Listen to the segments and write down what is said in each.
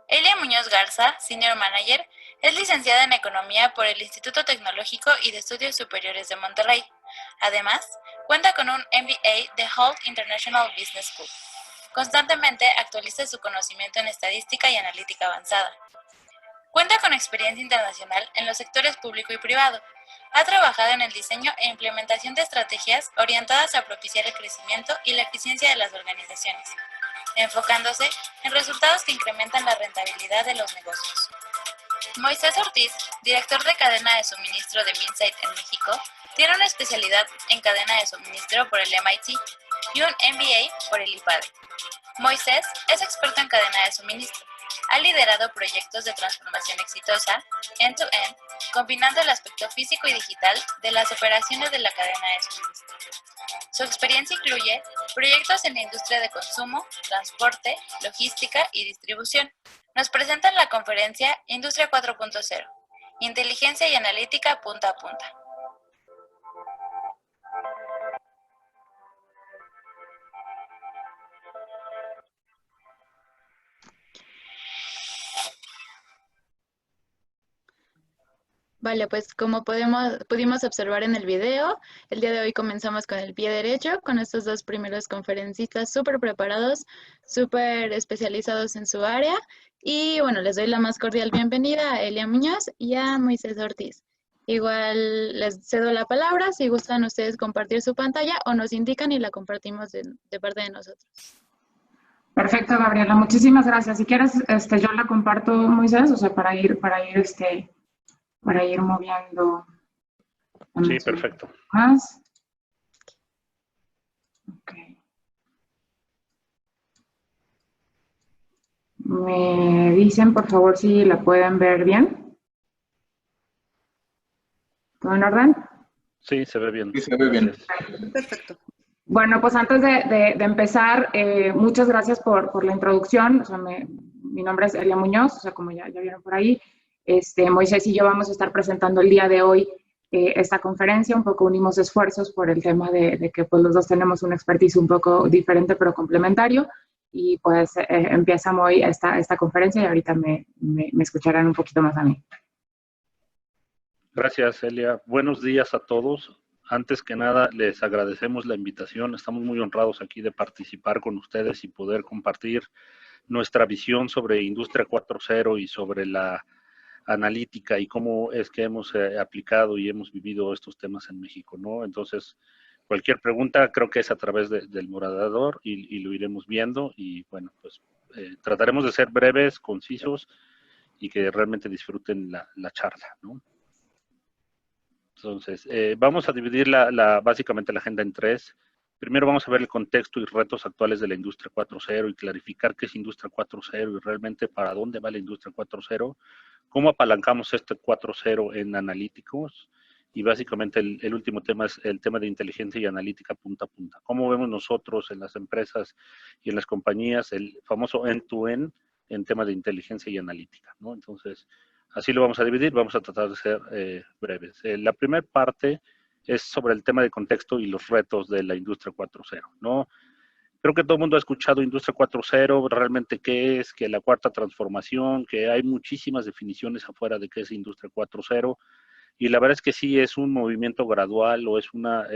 Elia Muñoz Garza, Senior Manager, es licenciada en Economía por el Instituto Tecnológico y de Estudios Superiores de Monterrey. Además, cuenta con un MBA de Holt International Business School. Constantemente actualiza su conocimiento en estadística y analítica avanzada. Cuenta con experiencia internacional en los sectores público y privado. Ha trabajado en el diseño e implementación de estrategias orientadas a propiciar el crecimiento y la eficiencia de las organizaciones, enfocándose en resultados que incrementan la rentabilidad de los negocios. Moisés Ortiz, director de cadena de suministro de Minsait en México, tiene una especialidad en cadena de suministro por el MIT y un MBA por el IPADE. Moisés es experto en cadena de suministro. Ha liderado proyectos de transformación exitosa, end-to-end, combinando el aspecto físico y digital de las operaciones de la cadena de suministro. Su experiencia incluye proyectos en la industria de consumo, transporte, logística y distribución. Nos presenta en la conferencia Industria 4.0, Inteligencia y Analítica punta a punta. Vale, pues como pudimos observar en el video, el día de hoy comenzamos con el pie derecho, con estos dos primeros conferencistas súper preparados, súper especializados en su área. Y bueno, les doy la más cordial bienvenida a Elia Muñoz y a Moisés Ortiz. Igual les cedo la palabra si gustan ustedes compartir su pantalla o nos indican y la compartimos de parte de nosotros. Perfecto, Gabriela, muchísimas gracias. Si quieres, yo la comparto, Moisés, o sea, para ir moviendo. Sí, perfecto. Más. Ok. Me dicen, por favor, si la pueden ver bien. ¿Todo en orden? Sí, se ve bien. Sí, se ve bien. Perfecto. Bueno, pues antes de empezar, muchas gracias por la introducción. O sea, mi nombre es Elia Muñoz, o sea, como ya vieron por ahí. Moisés y yo vamos a estar presentando el día de hoy esta conferencia. Un poco unimos esfuerzos por el tema de que pues, los dos tenemos un expertise un poco diferente pero complementario. Y pues empieza hoy esta conferencia y ahorita me escucharán un poquito más a mí. Gracias, Elia. Buenos días a todos. Antes que nada, les agradecemos la invitación. Estamos muy honrados aquí de participar con ustedes y poder compartir nuestra visión sobre Industria 4.0 y sobre la analítica y cómo es que hemos aplicado y hemos vivido estos temas en México, ¿no? Entonces, cualquier pregunta creo que es a través del moderador y lo iremos viendo y bueno, pues trataremos de ser breves, concisos y que realmente disfruten la charla, ¿no? Entonces, vamos a dividir básicamente la agenda en tres. Primero vamos a ver el contexto y retos actuales de la Industria 4.0 y clarificar qué es Industria 4.0 y realmente para dónde va la Industria 4.0, cómo apalancamos este 4.0 en analíticos y básicamente el último tema es el tema de inteligencia y analítica punta a punta. Cómo vemos nosotros en las empresas y en las compañías el famoso end-to-end en tema de inteligencia y analítica, ¿no? Entonces, así lo vamos a dividir, vamos a tratar de ser breves. La primera parte es sobre el tema de contexto y los retos de la Industria 4.0, ¿no? Creo que todo el mundo ha escuchado Industria 4.0, realmente qué es, que la cuarta transformación, que hay muchísimas definiciones afuera de qué es Industria 4.0, y la verdad es que sí es un movimiento gradual o es una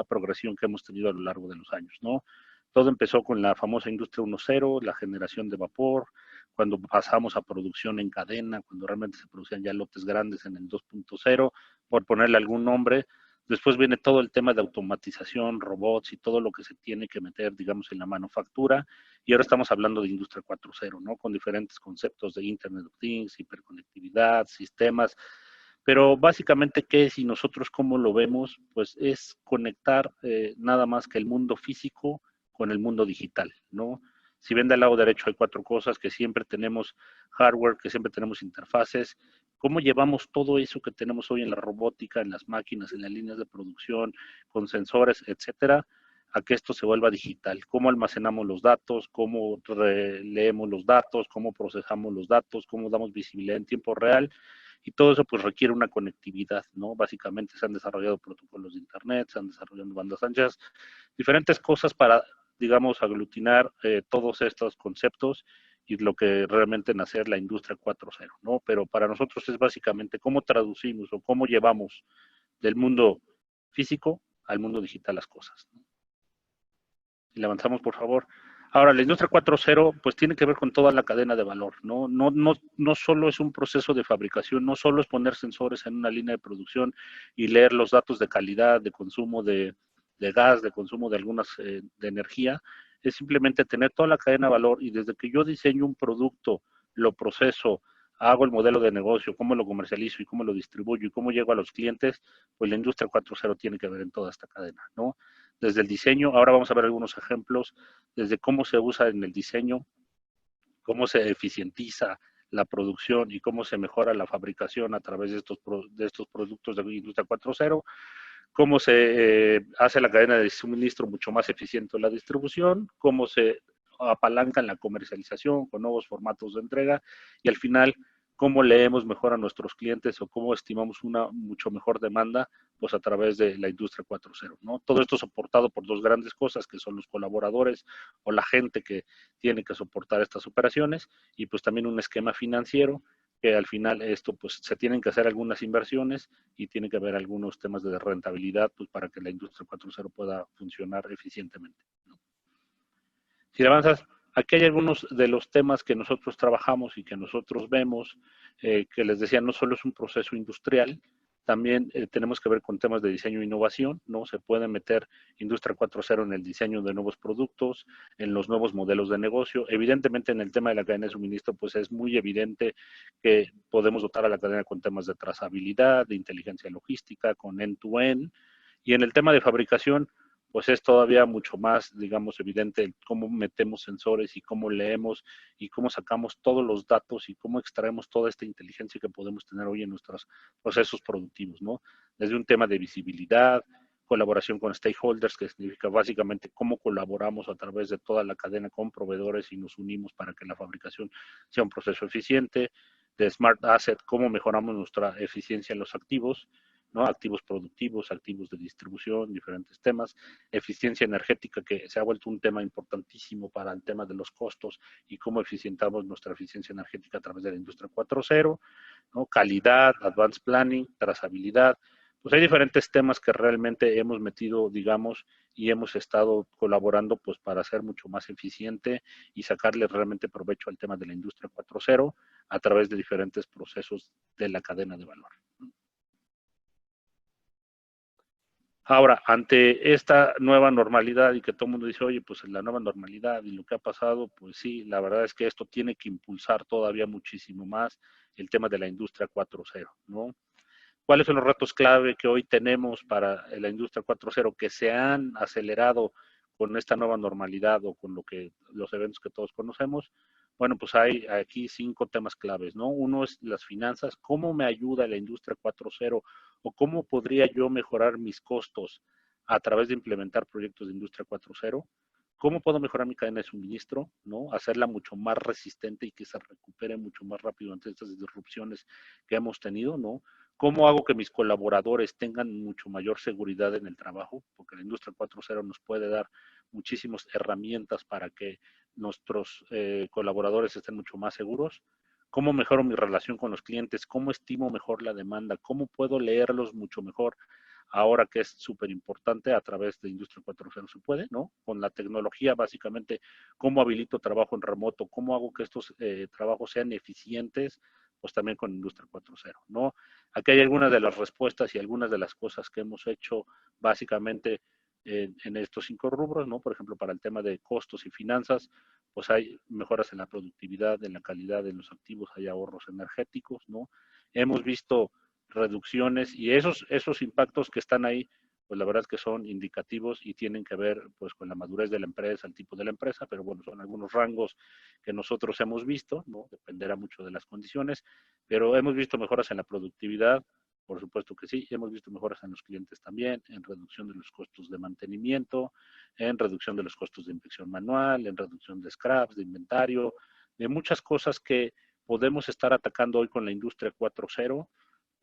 progresión que hemos tenido a lo largo de los años, ¿no? Todo empezó con la famosa Industria 1.0, la generación de vapor, cuando pasamos a producción en cadena, cuando realmente se producían ya lotes grandes en el 2.0, por ponerle algún nombre. Después viene todo el tema de automatización, robots y todo lo que se tiene que meter, digamos, en la manufactura. Y ahora estamos hablando de Industria 4.0, ¿no? Con diferentes conceptos de Internet of Things, hiperconectividad, sistemas. Pero básicamente, ¿qué es y nosotros cómo lo vemos? Pues es conectar nada más que el mundo físico con el mundo digital, ¿no? Si ven del lado derecho hay cuatro cosas, que siempre tenemos hardware, que siempre tenemos interfaces, ¿Cómo llevamos todo eso que tenemos hoy en la robótica, en las máquinas, en las líneas de producción, con sensores, etcétera, a que esto se vuelva digital? ¿Cómo almacenamos los datos? ¿Cómo leemos los datos? ¿Cómo procesamos los datos? ¿Cómo damos visibilidad en tiempo real? Y todo eso pues requiere una conectividad, ¿no? Básicamente se han desarrollado protocolos de internet, se han desarrollado bandas anchas, diferentes cosas para, digamos, aglutinar todos estos conceptos y lo que realmente nace la industria 4.0, ¿no? Pero para nosotros es básicamente cómo traducimos o cómo llevamos del mundo físico al mundo digital las cosas, ¿no? Y le avanzamos, por favor. Ahora, la industria 4.0 pues tiene que ver con toda la cadena de valor, ¿no? No solo es un proceso de fabricación, no solo es poner sensores en una línea de producción y leer los datos de calidad, de consumo de gas, de consumo de algunas de energía, es simplemente tener toda la cadena de valor y desde que yo diseño un producto, lo proceso, hago el modelo de negocio, cómo lo comercializo y cómo lo distribuyo y cómo llego a los clientes, pues la industria 4.0 tiene que ver en toda esta cadena, ¿no? Desde el diseño, ahora vamos a ver algunos ejemplos, desde cómo se usa en el diseño, cómo se eficientiza la producción y cómo se mejora la fabricación a través de estos productos de industria 4.0, cómo se hace la cadena de suministro mucho más eficiente en la distribución, cómo se apalanca en la comercialización con nuevos formatos de entrega y al final cómo leemos mejor a nuestros clientes o cómo estimamos una mucho mejor demanda pues a través de la industria 4.0, ¿no? Todo esto soportado por dos grandes cosas que son los colaboradores o la gente que tiene que soportar estas operaciones y pues también un esquema financiero que al final esto pues se tienen que hacer algunas inversiones y tiene que haber algunos temas de rentabilidad pues para que la industria 4.0 pueda funcionar eficientemente, ¿no? Si avanzas, aquí hay algunos de los temas que nosotros trabajamos y que nosotros vemos, que les decía, no solo es un proceso industrial, también tenemos que ver con temas de diseño e innovación, ¿no? Se puede meter Industria 4.0 en el diseño de nuevos productos, en los nuevos modelos de negocio. Evidentemente, en el tema de la cadena de suministro, pues es muy evidente que podemos dotar a la cadena con temas de trazabilidad, de inteligencia logística, con end-to-end. Y en el tema de fabricación, pues es todavía mucho más, digamos, evidente cómo metemos sensores y cómo leemos y cómo sacamos todos los datos y cómo extraemos toda esta inteligencia que podemos tener hoy en nuestros procesos productivos, ¿no? Desde un tema de visibilidad, colaboración con stakeholders, que significa básicamente cómo colaboramos a través de toda la cadena con proveedores y nos unimos para que la fabricación sea un proceso eficiente, de Smart Asset, cómo mejoramos nuestra eficiencia en los activos, ¿no? Activos productivos, activos de distribución, diferentes temas, eficiencia energética que se ha vuelto un tema importantísimo para el tema de los costos y cómo eficientamos nuestra eficiencia energética a través de la industria 4.0, ¿no? Calidad, advanced planning, trazabilidad. Pues hay diferentes temas que realmente hemos metido, digamos, y hemos estado colaborando pues para ser mucho más eficiente y sacarle realmente provecho al tema de la industria 4.0 a través de diferentes procesos de la cadena de valor. Ahora, ante esta nueva normalidad y que todo el mundo dice, oye, pues la nueva normalidad y lo que ha pasado, pues sí, la verdad es que esto tiene que impulsar todavía muchísimo más el tema de la industria 4.0, ¿no? ¿Cuáles son los retos clave que hoy tenemos para la industria 4.0 que se han acelerado con esta nueva normalidad o con los eventos que todos conocemos? Bueno, pues hay aquí 5 temas claves, ¿no? Uno es las finanzas, ¿cómo me ayuda la industria 4.0 o cómo podría yo mejorar mis costos a través de implementar proyectos de industria 4.0? ¿Cómo puedo mejorar mi cadena de suministro, ¿no? Hacerla mucho más resistente y que se recupere mucho más rápido ante estas disrupciones que hemos tenido, ¿no? ¿Cómo hago que mis colaboradores tengan mucho mayor seguridad en el trabajo? Porque la industria 4.0 nos puede dar muchísimas herramientas para que nuestros colaboradores estén mucho más seguros. ¿Cómo mejoro mi relación con los clientes? ¿Cómo estimo mejor la demanda? ¿Cómo puedo leerlos mucho mejor? Ahora que es súper importante a través de Industria 4.0 se puede, ¿no? Con la tecnología, básicamente, cómo habilito trabajo en remoto, cómo hago que estos trabajos sean eficientes, pues también con Industria 4.0, ¿no? Aquí hay algunas de las respuestas y algunas de las cosas que hemos hecho básicamente en estos 5 rubros, ¿no? Por ejemplo, para el tema de costos y finanzas, pues hay mejoras en la productividad, en la calidad de los activos, hay ahorros energéticos, ¿no? Hemos visto reducciones y esos impactos que están ahí, pues la verdad es que son indicativos y tienen que ver pues con la madurez de la empresa, el tipo de la empresa, pero bueno, son algunos rangos que nosotros hemos visto, ¿no? Dependerá mucho de las condiciones, pero hemos visto mejoras en la productividad, por supuesto que sí, hemos visto mejoras en los clientes también, en reducción de los costos de mantenimiento, en reducción de los costos de inspección manual, en reducción de scraps, de inventario, de muchas cosas que podemos estar atacando hoy con la industria 4.0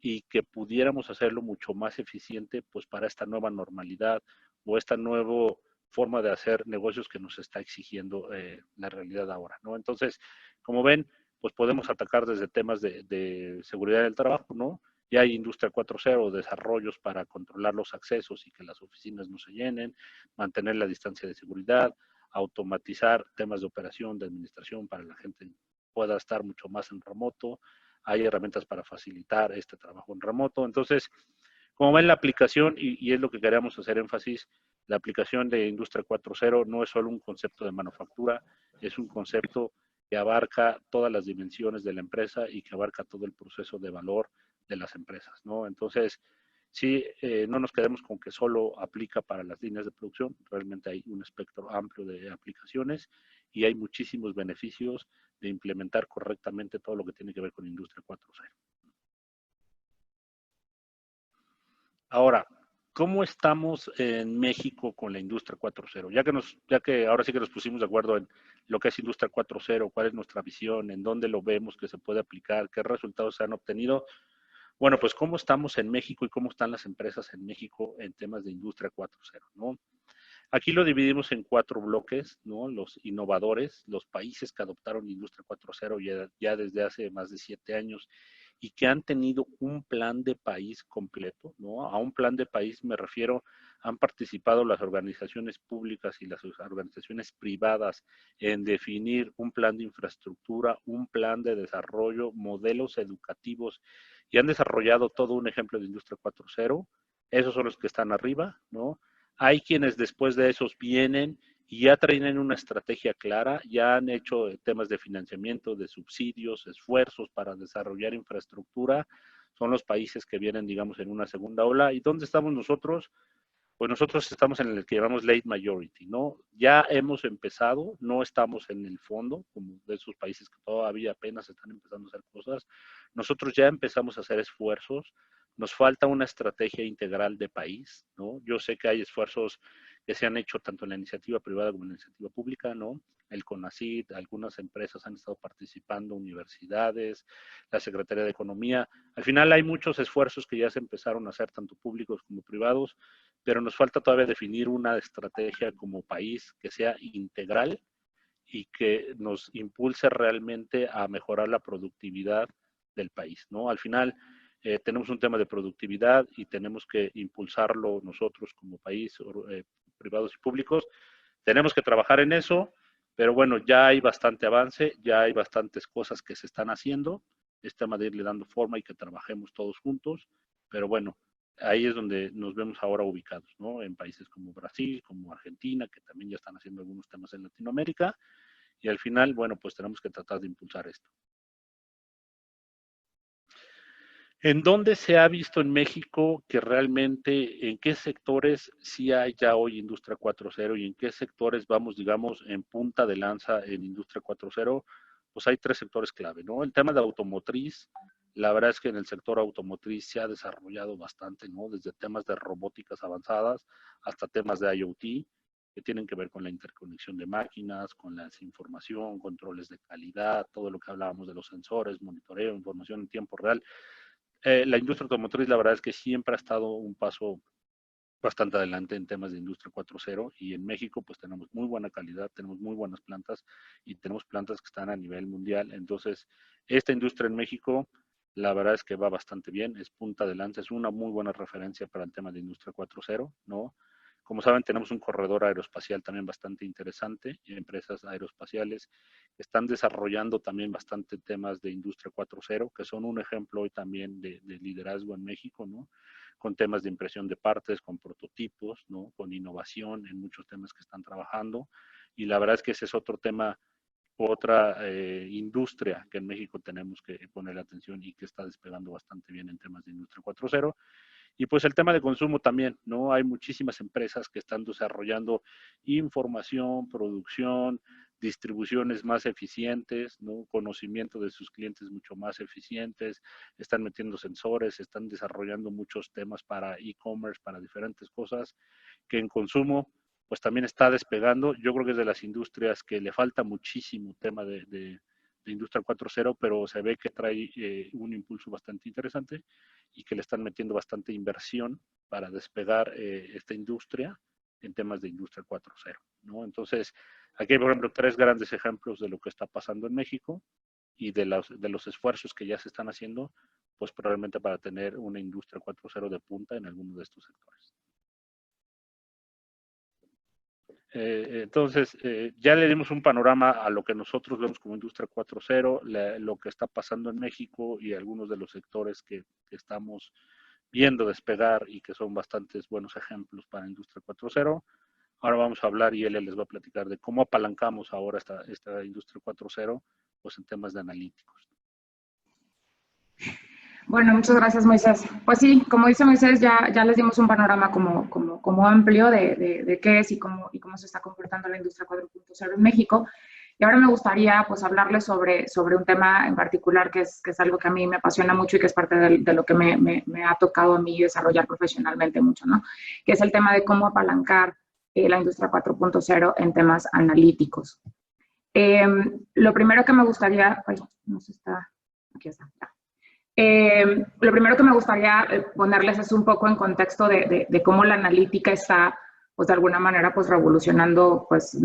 y que pudiéramos hacerlo mucho más eficiente pues para esta nueva normalidad o esta nueva forma de hacer negocios que nos está exigiendo la realidad ahora, ¿no? Entonces, como ven, pues podemos atacar desde temas de seguridad del trabajo, ¿no? Ya hay industria 4.0, desarrollos para controlar los accesos y que las oficinas no se llenen, mantener la distancia de seguridad, automatizar temas de operación, de administración para que la gente pueda estar mucho más en remoto. Hay herramientas para facilitar este trabajo en remoto. Entonces, como ven la aplicación, y es lo que queríamos hacer énfasis, la aplicación de Industria 4.0 no es solo un concepto de manufactura, es un concepto que abarca todas las dimensiones de la empresa y que abarca todo el proceso de valor de las empresas, ¿no? Entonces, sí, no nos quedemos con que solo aplica para las líneas de producción, realmente hay un espectro amplio de aplicaciones y hay muchísimos beneficios de implementar correctamente todo lo que tiene que ver con Industria 4.0. Ahora, ¿cómo estamos en México con la Industria 4.0? Ya que ahora sí que nos pusimos de acuerdo en lo que es Industria 4.0, cuál es nuestra visión, en dónde lo vemos que se puede aplicar, qué resultados se han obtenido. Bueno, pues cómo estamos en México y cómo están las empresas en México en temas de Industria 4.0, ¿no? Aquí lo dividimos en 4 bloques, ¿no? Los innovadores, los países que adoptaron Industria 4.0 ya desde hace más de 7 años y que han tenido un plan de país completo, ¿no? A un plan de país me refiero, han participado las organizaciones públicas y las organizaciones privadas en definir un plan de infraestructura, un plan de desarrollo, modelos educativos y han desarrollado todo un ejemplo de Industria 4.0. Esos son los que están arriba, ¿no? Hay quienes después de esos vienen y ya traen una estrategia clara, ya han hecho temas de financiamiento, de subsidios, esfuerzos para desarrollar infraestructura. Son los países que vienen, digamos, en una segunda ola. ¿Y dónde estamos nosotros? Pues nosotros estamos en el que llamamos late majority, ¿no? Ya hemos empezado, no estamos en el fondo, como de esos países que todavía apenas están empezando a hacer cosas. Nosotros ya empezamos a hacer esfuerzos. Nos falta una estrategia integral de país, ¿no? Yo sé que hay esfuerzos que se han hecho tanto en la iniciativa privada como en la iniciativa pública, ¿no? El CONACYT, algunas empresas han estado participando, universidades, la Secretaría de Economía. Al final hay muchos esfuerzos que ya se empezaron a hacer, tanto públicos como privados, pero nos falta todavía definir una estrategia como país que sea integral y que nos impulse realmente a mejorar la productividad del país, ¿no? Al final tenemos un tema de productividad y tenemos que impulsarlo nosotros como país, privados y públicos. Tenemos que trabajar en eso, pero bueno, ya hay bastante avance, ya hay bastantes cosas que se están haciendo. Es tema de irle dando forma y que trabajemos todos juntos, pero bueno, ahí es donde nos vemos ahora ubicados, ¿no? En países como Brasil, como Argentina, que también ya están haciendo algunos temas en Latinoamérica, y al final, bueno, pues tenemos que tratar de impulsar esto. ¿En dónde se ha visto en México que realmente, en qué sectores sí hay ya hoy Industria 4.0 y en qué sectores vamos, digamos, en punta de lanza en Industria 4.0? Pues hay 3 sectores clave, ¿no? El tema de automotriz, la verdad es que en el sector automotriz se ha desarrollado bastante, ¿no? Desde temas de robóticas avanzadas hasta temas de IoT, que tienen que ver con la interconexión de máquinas, con la información, controles de calidad, todo lo que hablábamos de los sensores, monitoreo, información en tiempo real. La industria automotriz, la verdad es que siempre ha estado un paso bastante adelante en temas de industria 4.0 y en México pues tenemos muy buena calidad, tenemos muy buenas plantas y tenemos plantas que están a nivel mundial. Entonces, esta industria en México, la verdad es que va bastante bien, es punta de lanza, es una muy buena referencia para el tema de industria 4.0, ¿no? Como saben, tenemos un corredor aeroespacial también bastante interesante y empresas aeroespaciales que están desarrollando también bastante temas de industria 4.0, que son un ejemplo hoy también de liderazgo en México, ¿no? Con temas de impresión de partes, con prototipos, ¿no? Con innovación en muchos temas que están trabajando. Y la verdad es que ese es otro tema, otra industria que en México tenemos que poner atención y que está despegando bastante bien en temas de industria 4.0. Y pues el tema de consumo también, ¿no? Hay muchísimas empresas que están desarrollando información, producción, distribuciones más eficientes, ¿no? Conocimiento de sus clientes mucho más eficientes, están metiendo sensores, están desarrollando muchos temas para e-commerce, para diferentes cosas, que en consumo pues también está despegando. Yo creo que es de las industrias que le falta muchísimo tema de Industria 4.0, pero se ve que trae un impulso bastante interesante y que le están metiendo bastante inversión para despegar esta industria en temas de Industria 4.0, ¿no? Entonces, aquí hay, por ejemplo, 3 grandes ejemplos de lo que está pasando en México y de los esfuerzos que ya se están haciendo, pues probablemente para tener una Industria 4.0 de punta en alguno de estos sectores. Entonces, ya le dimos un panorama a lo que nosotros vemos como Industria 4.0, lo que está pasando en México y algunos de los sectores que estamos viendo despegar y que son bastantes buenos ejemplos para Industria 4.0. Ahora vamos a hablar y él les va a platicar de cómo apalancamos ahora esta Industria 4.0 pues en temas de analíticos. Bueno, muchas gracias, Moisés. Pues sí, como dice Moisés, ya les dimos un panorama como amplio de qué es y cómo se está comportando la industria 4.0 en México. Y ahora me gustaría pues hablarles sobre un tema en particular que es algo que a mí me apasiona mucho y que es parte de lo que me ha tocado a mí desarrollar profesionalmente mucho, ¿no? Que es el tema de cómo apalancar la industria 4.0 en temas analíticos. Lo primero que me gustaría... Ay, no se está... Aquí está, ya. Lo primero que me gustaría ponerles es un poco en contexto de cómo la analítica está, pues de alguna manera, pues revolucionando pues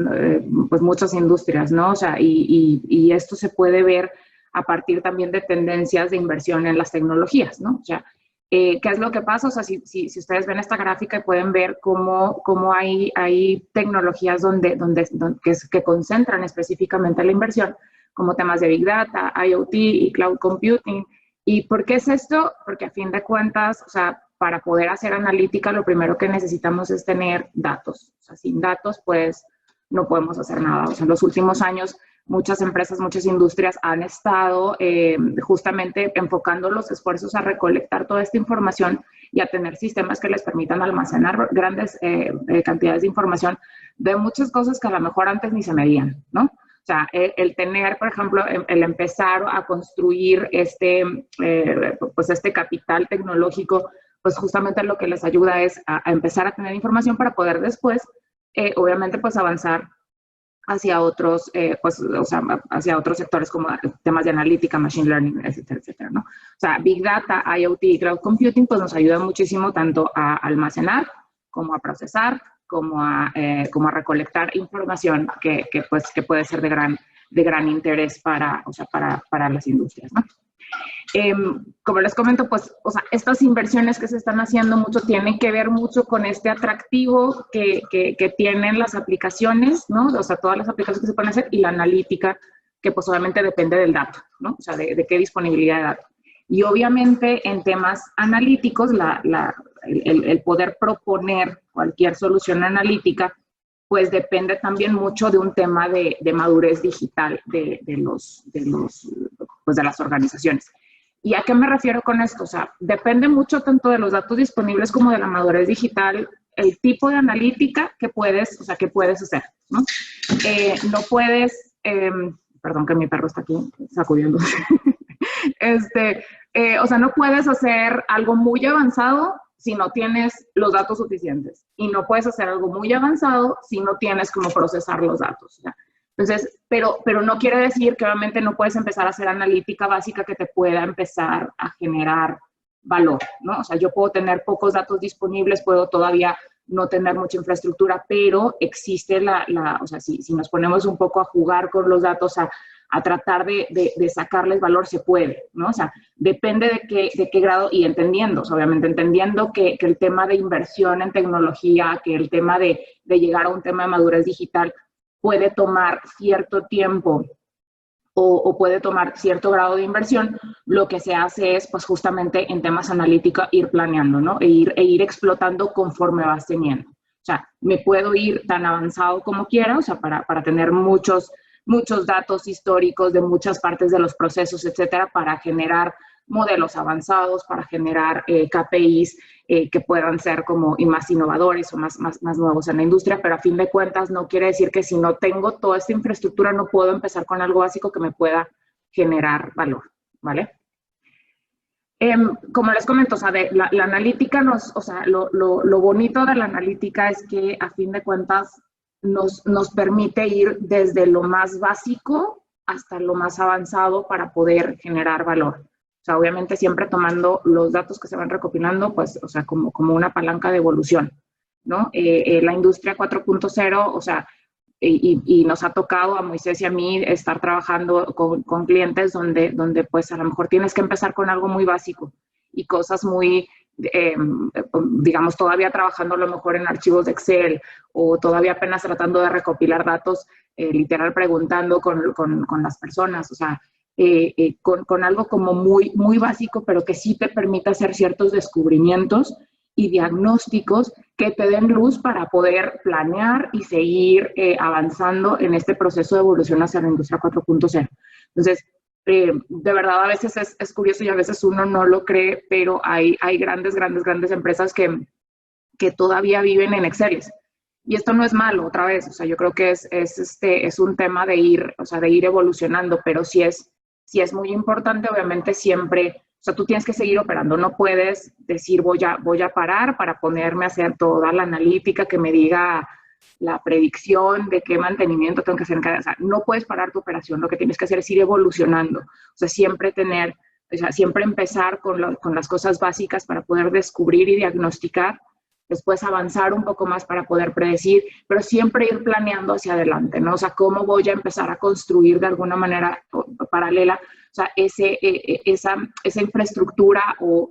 muchas industrias, ¿no? O sea, y esto se puede ver a partir también de tendencias de inversión en las tecnologías, ¿no? O sea, ¿qué es lo que pasa? O sea, si ustedes ven esta gráfica pueden ver cómo hay tecnologías que concentran específicamente la inversión, como temas de Big Data, IoT y Cloud Computing. ¿Y por qué es esto? Porque a fin de cuentas, o sea, para poder hacer analítica, lo primero que necesitamos es tener datos. O sea, sin datos, pues, no podemos hacer nada. O sea, en los últimos años, muchas empresas, muchas industrias han estado justamente enfocando los esfuerzos a recolectar toda esta información y a tener sistemas que les permitan almacenar grandes cantidades de información de muchas cosas que a lo mejor antes ni se medían, ¿no? O sea, el tener, por ejemplo, el empezar a construir este capital tecnológico, pues justamente lo que les ayuda es a empezar a tener información para poder después, obviamente, pues avanzar hacia otros, hacia otros sectores como temas de analítica, machine learning, etcétera, etcétera, ¿no? O sea, Big Data, IoT y Cloud Computing, pues nos ayudan muchísimo tanto a almacenar como a procesar, como a recolectar información que puede ser de gran interés para las industrias, ¿no? Como les comento, pues, o sea, estas inversiones que se están haciendo mucho tienen que ver mucho con este atractivo que tienen las aplicaciones, ¿no? O sea, todas las aplicaciones que se pueden hacer y la analítica, que pues obviamente depende del dato, ¿no? O sea, de qué disponibilidad de datos. Y obviamente en temas analíticos, el poder proponer cualquier solución analítica, pues depende también mucho de un tema de madurez digital de las organizaciones. ¿Y a qué me refiero con esto? O sea, depende mucho tanto de los datos disponibles como de la madurez digital, el tipo de analítica que puedes hacer, ¿no? No puedes, perdón que mi perro está aquí sacudiendo. O sea, no puedes hacer algo muy avanzado si no tienes los datos suficientes. Y no puedes hacer algo muy avanzado si no tienes cómo procesar los datos, ¿ya? Entonces, pero no quiere decir que obviamente no puedes empezar a hacer analítica básica que te pueda empezar a generar valor, ¿no? O sea, yo puedo tener pocos datos disponibles, puedo todavía no tener mucha infraestructura, pero existe o sea, si nos ponemos un poco a jugar con los datos, a tratar de sacarles valor, se puede, ¿no? O sea, depende de qué grado y entendiendo, o sea, obviamente entendiendo que el tema de inversión en tecnología, que el tema de llegar a un tema de madurez digital puede tomar cierto tiempo o puede tomar cierto grado de inversión, lo que se hace es, pues, justamente en temas analíticos ir planeando, ¿no? E ir explotando conforme vas teniendo. O sea, me puedo ir tan avanzado como quiera, o sea, para tener muchos datos históricos de muchas partes de los procesos, etcétera, para generar modelos avanzados, para generar KPIs que puedan ser como y más innovadores o más nuevos en la industria, pero a fin de cuentas no quiere decir que si no tengo toda esta infraestructura no puedo empezar con algo básico que me pueda generar valor, ¿vale? Como les comento, o sea, la analítica lo bonito de la analítica es que a fin de cuentas nos permite ir desde lo más básico hasta lo más avanzado para poder generar valor. O sea, obviamente siempre tomando los datos que se van recopilando, pues, o sea, como una palanca de evolución, ¿no? La industria 4.0, o sea, y nos ha tocado a Moisés y a mí estar trabajando con clientes donde pues a lo mejor tienes que empezar con algo muy básico y cosas muy, digamos, todavía trabajando a lo mejor en archivos de Excel o todavía apenas tratando de recopilar datos, literal preguntando con las personas, o sea, con algo como muy básico, pero que sí te permita hacer ciertos descubrimientos y diagnósticos que te den luz para poder planear y seguir avanzando en este proceso de evolución hacia la industria 4.0. Entonces, de verdad a veces es curioso y a veces uno no lo cree, pero hay grandes empresas que todavía viven en Excel. Y esto no es malo, otra vez, o sea, yo creo que es un tema de ir evolucionando, pero sí es muy importante, obviamente, siempre. O sea, tú tienes que seguir operando, no puedes decir voy a parar para ponerme a hacer toda la analítica que me diga la predicción de qué mantenimiento tengo que hacer en cada... O sea, no puedes parar tu operación, lo que tienes que hacer es ir evolucionando. O sea, siempre empezar con las cosas básicas para poder descubrir y diagnosticar, después avanzar un poco más para poder predecir, pero siempre ir planeando hacia adelante, ¿no? O sea, cómo voy a empezar a construir de alguna manera paralela, o sea, esa infraestructura o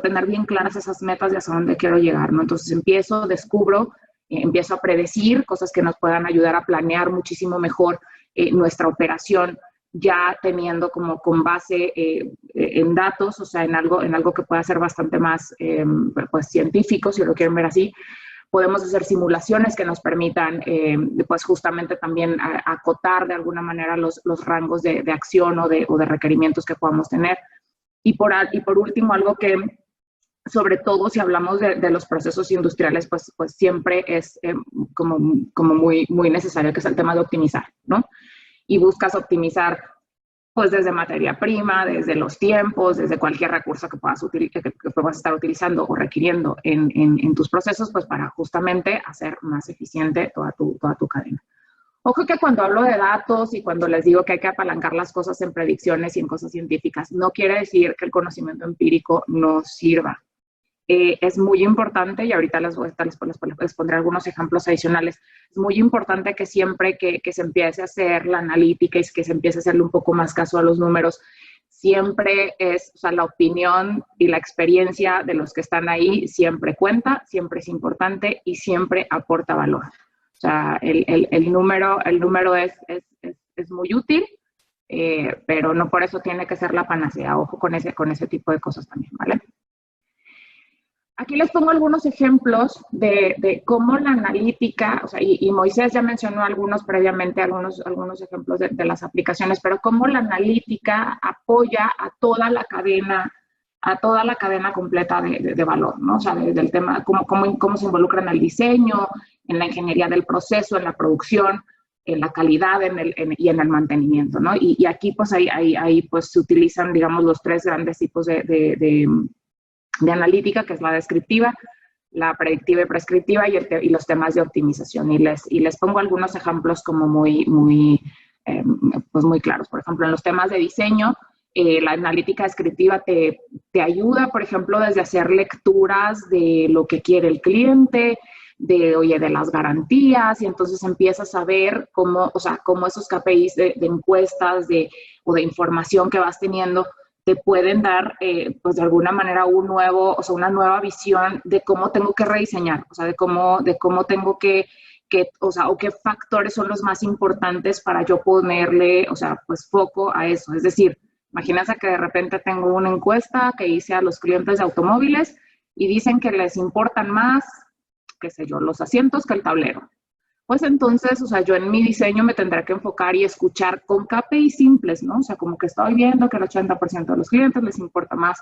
tener bien claras esas metas de hacia dónde quiero llegar, ¿no? Entonces descubro, empiezo a predecir cosas que nos puedan ayudar a planear muchísimo mejor nuestra operación, ya teniendo como con base en datos, o sea, en algo que pueda ser bastante más pues, científico, si lo quieren ver así. Podemos hacer simulaciones que nos permitan, pues justamente también acotar de alguna manera los rangos de acción o de requerimientos que podamos tener. Y por último, algo que, sobre todo si hablamos de los procesos industriales, pues siempre es como muy necesario, que es el tema de optimizar, ¿no? Y buscas optimizar pues desde materia prima, desde los tiempos, desde cualquier recurso que puedas estar utilizando o requiriendo en tus procesos, pues para justamente hacer más eficiente toda tu cadena. Ojo que cuando hablo de datos y cuando les digo que hay que apalancar las cosas en predicciones y en cosas científicas, no quiere decir que el conocimiento empírico no sirva. Es muy importante, y ahorita les pondré algunos ejemplos adicionales, es muy importante que siempre que se empiece a hacer la analítica y que se empiece a hacerle un poco más caso a los números, siempre o sea, la opinión y la experiencia de los que están ahí siempre cuenta, siempre es importante y siempre aporta valor. O sea, el número es muy útil, pero no por eso tiene que ser la panacea. Ojo con ese tipo de cosas también, ¿vale? Aquí les pongo algunos ejemplos de cómo la analítica, o sea, y Moisés ya mencionó algunos previamente, algunos ejemplos de las aplicaciones, pero cómo la analítica apoya a toda la cadena completa de valor, ¿no? O sea, desde el tema, cómo se involucra en el diseño, en la ingeniería del proceso, en la producción, en la calidad y en el mantenimiento, ¿no? Y aquí, pues, ahí pues, se utilizan, digamos, los tres grandes tipos de analítica, que es la descriptiva, la predictiva y prescriptiva y los temas de optimización. Y les pongo algunos ejemplos como muy claros. Por ejemplo, en los temas de diseño, la analítica descriptiva te ayuda, por ejemplo, desde hacer lecturas de lo que quiere el cliente, de las garantías, y entonces empiezas a ver cómo esos KPIs de encuestas o de información que vas teniendo te pueden dar, pues de alguna manera, una nueva visión de cómo tengo que rediseñar, o sea, de cómo tengo o qué factores son los más importantes para yo ponerle, o sea, pues foco a eso. Es decir, imagínense que de repente tengo una encuesta que hice a los clientes de automóviles y dicen que les importan más, qué sé yo, los asientos que el tablero. pues entonces, o sea, yo en mi diseño me tendré que enfocar y escuchar con KPIs simples, ¿no? O sea, como que estoy viendo que el 80% de los clientes les importa más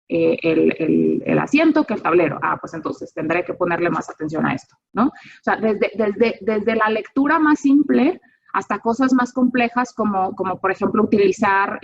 el asiento que el tablero. Ah, pues entonces tendré que ponerle más atención a esto, ¿no? O sea, desde la lectura más simple hasta cosas más complejas como por ejemplo, utilizar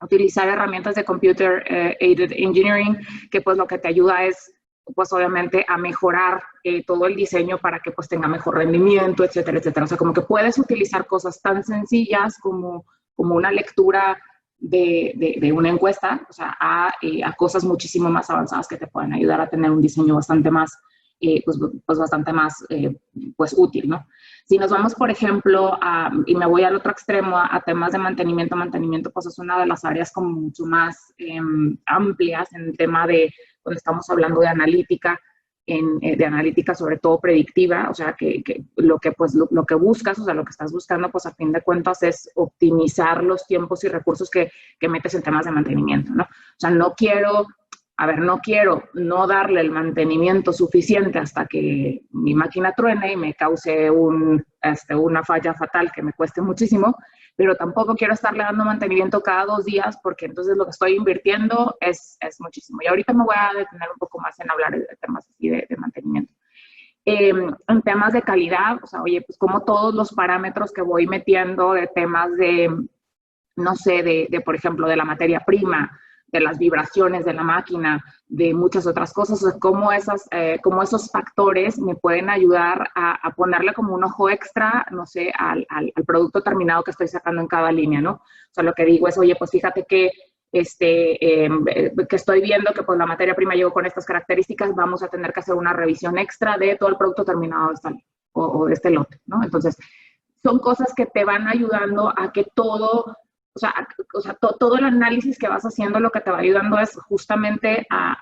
herramientas de Computer Aided Engineering, que pues lo que te ayuda es, pues obviamente, a mejorar todo el diseño para que pues tenga mejor rendimiento, etcétera, etcétera. O sea, como que puedes utilizar cosas tan sencillas como una lectura de una encuesta, o sea, a cosas muchísimo más avanzadas que te pueden ayudar a tener un diseño bastante más, bastante más, pues útil, ¿no? Si nos vamos, por ejemplo, y me voy al otro extremo, a temas de mantenimiento, pues es una de las áreas como mucho más amplias en el tema de, cuando estamos hablando de analítica, de analítica sobre todo predictiva, o sea, que lo que buscas, o sea, lo que estás buscando, pues a fin de cuentas es optimizar los tiempos y recursos que metes en temas de mantenimiento, ¿no? O sea, no quiero no darle el mantenimiento suficiente hasta que mi máquina truene y me cause una falla fatal que me cueste muchísimo, pero tampoco quiero estarle dando mantenimiento cada 2 días porque entonces lo que estoy invirtiendo es muchísimo. Y ahorita me voy a detener un poco más en hablar de temas así de mantenimiento. En temas de calidad, o sea, oye, pues como todos los parámetros que voy metiendo de temas de, no sé, por ejemplo, de la materia prima, de las vibraciones de la máquina, de muchas otras cosas, o sea, cómo esos factores me pueden ayudar a ponerle como un ojo extra, no sé, al producto terminado que estoy sacando en cada línea, ¿no? O sea, lo que digo es, oye, pues fíjate que estoy viendo que pues la materia prima llegó con estas características, vamos a tener que hacer una revisión extra de todo el producto terminado de este lote, ¿no? Entonces, son cosas que te van ayudando a que todo el análisis que vas haciendo, lo que te va ayudando es justamente a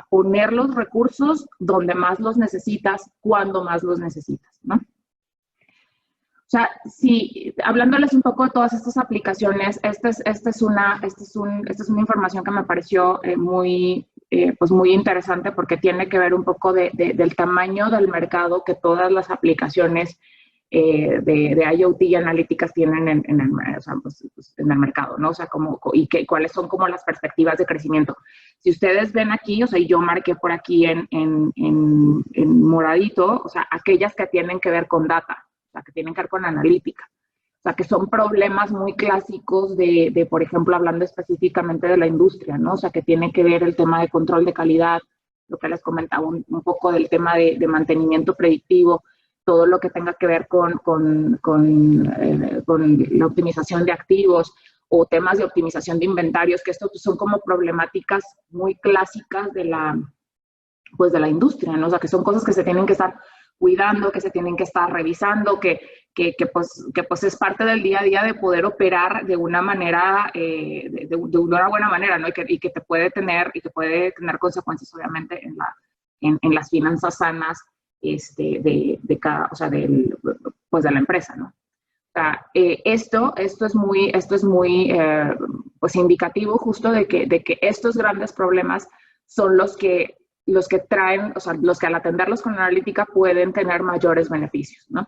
poner los recursos donde más los necesitas, cuando más los necesitas, ¿no? O sea, si hablándoles un poco de todas estas aplicaciones, esta es una información que me pareció muy interesante porque tiene que ver un poco del tamaño del mercado que todas las aplicaciones de IoT y analíticas tienen en el mercado, ¿no? O sea, cuáles son como las perspectivas de crecimiento. Si ustedes ven aquí, o sea, yo marqué por aquí en moradito, o sea, aquellas que tienen que ver con data, o sea, que tienen que ver con analítica. O sea, que son problemas muy clásicos por ejemplo, hablando específicamente de la industria, ¿no? O sea, que tiene que ver el tema de control de calidad, lo que les comentaba un poco del tema de mantenimiento predictivo, todo lo que tenga que ver con la optimización de activos o temas de optimización de inventarios, que estos son como problemáticas muy clásicas de la industria, ¿no? O sea, que son cosas que se tienen que estar cuidando, que se tienen que estar revisando, que es parte del día a día de poder operar de una manera, de una buena manera, ¿no? Y que te puede tener consecuencias, obviamente, en las finanzas sanas de la empresa, ¿no? O sea, esto es muy pues indicativo justo de que estos grandes problemas son los que traen, o sea, los que al atenderlos con analítica pueden tener mayores beneficios, ¿no?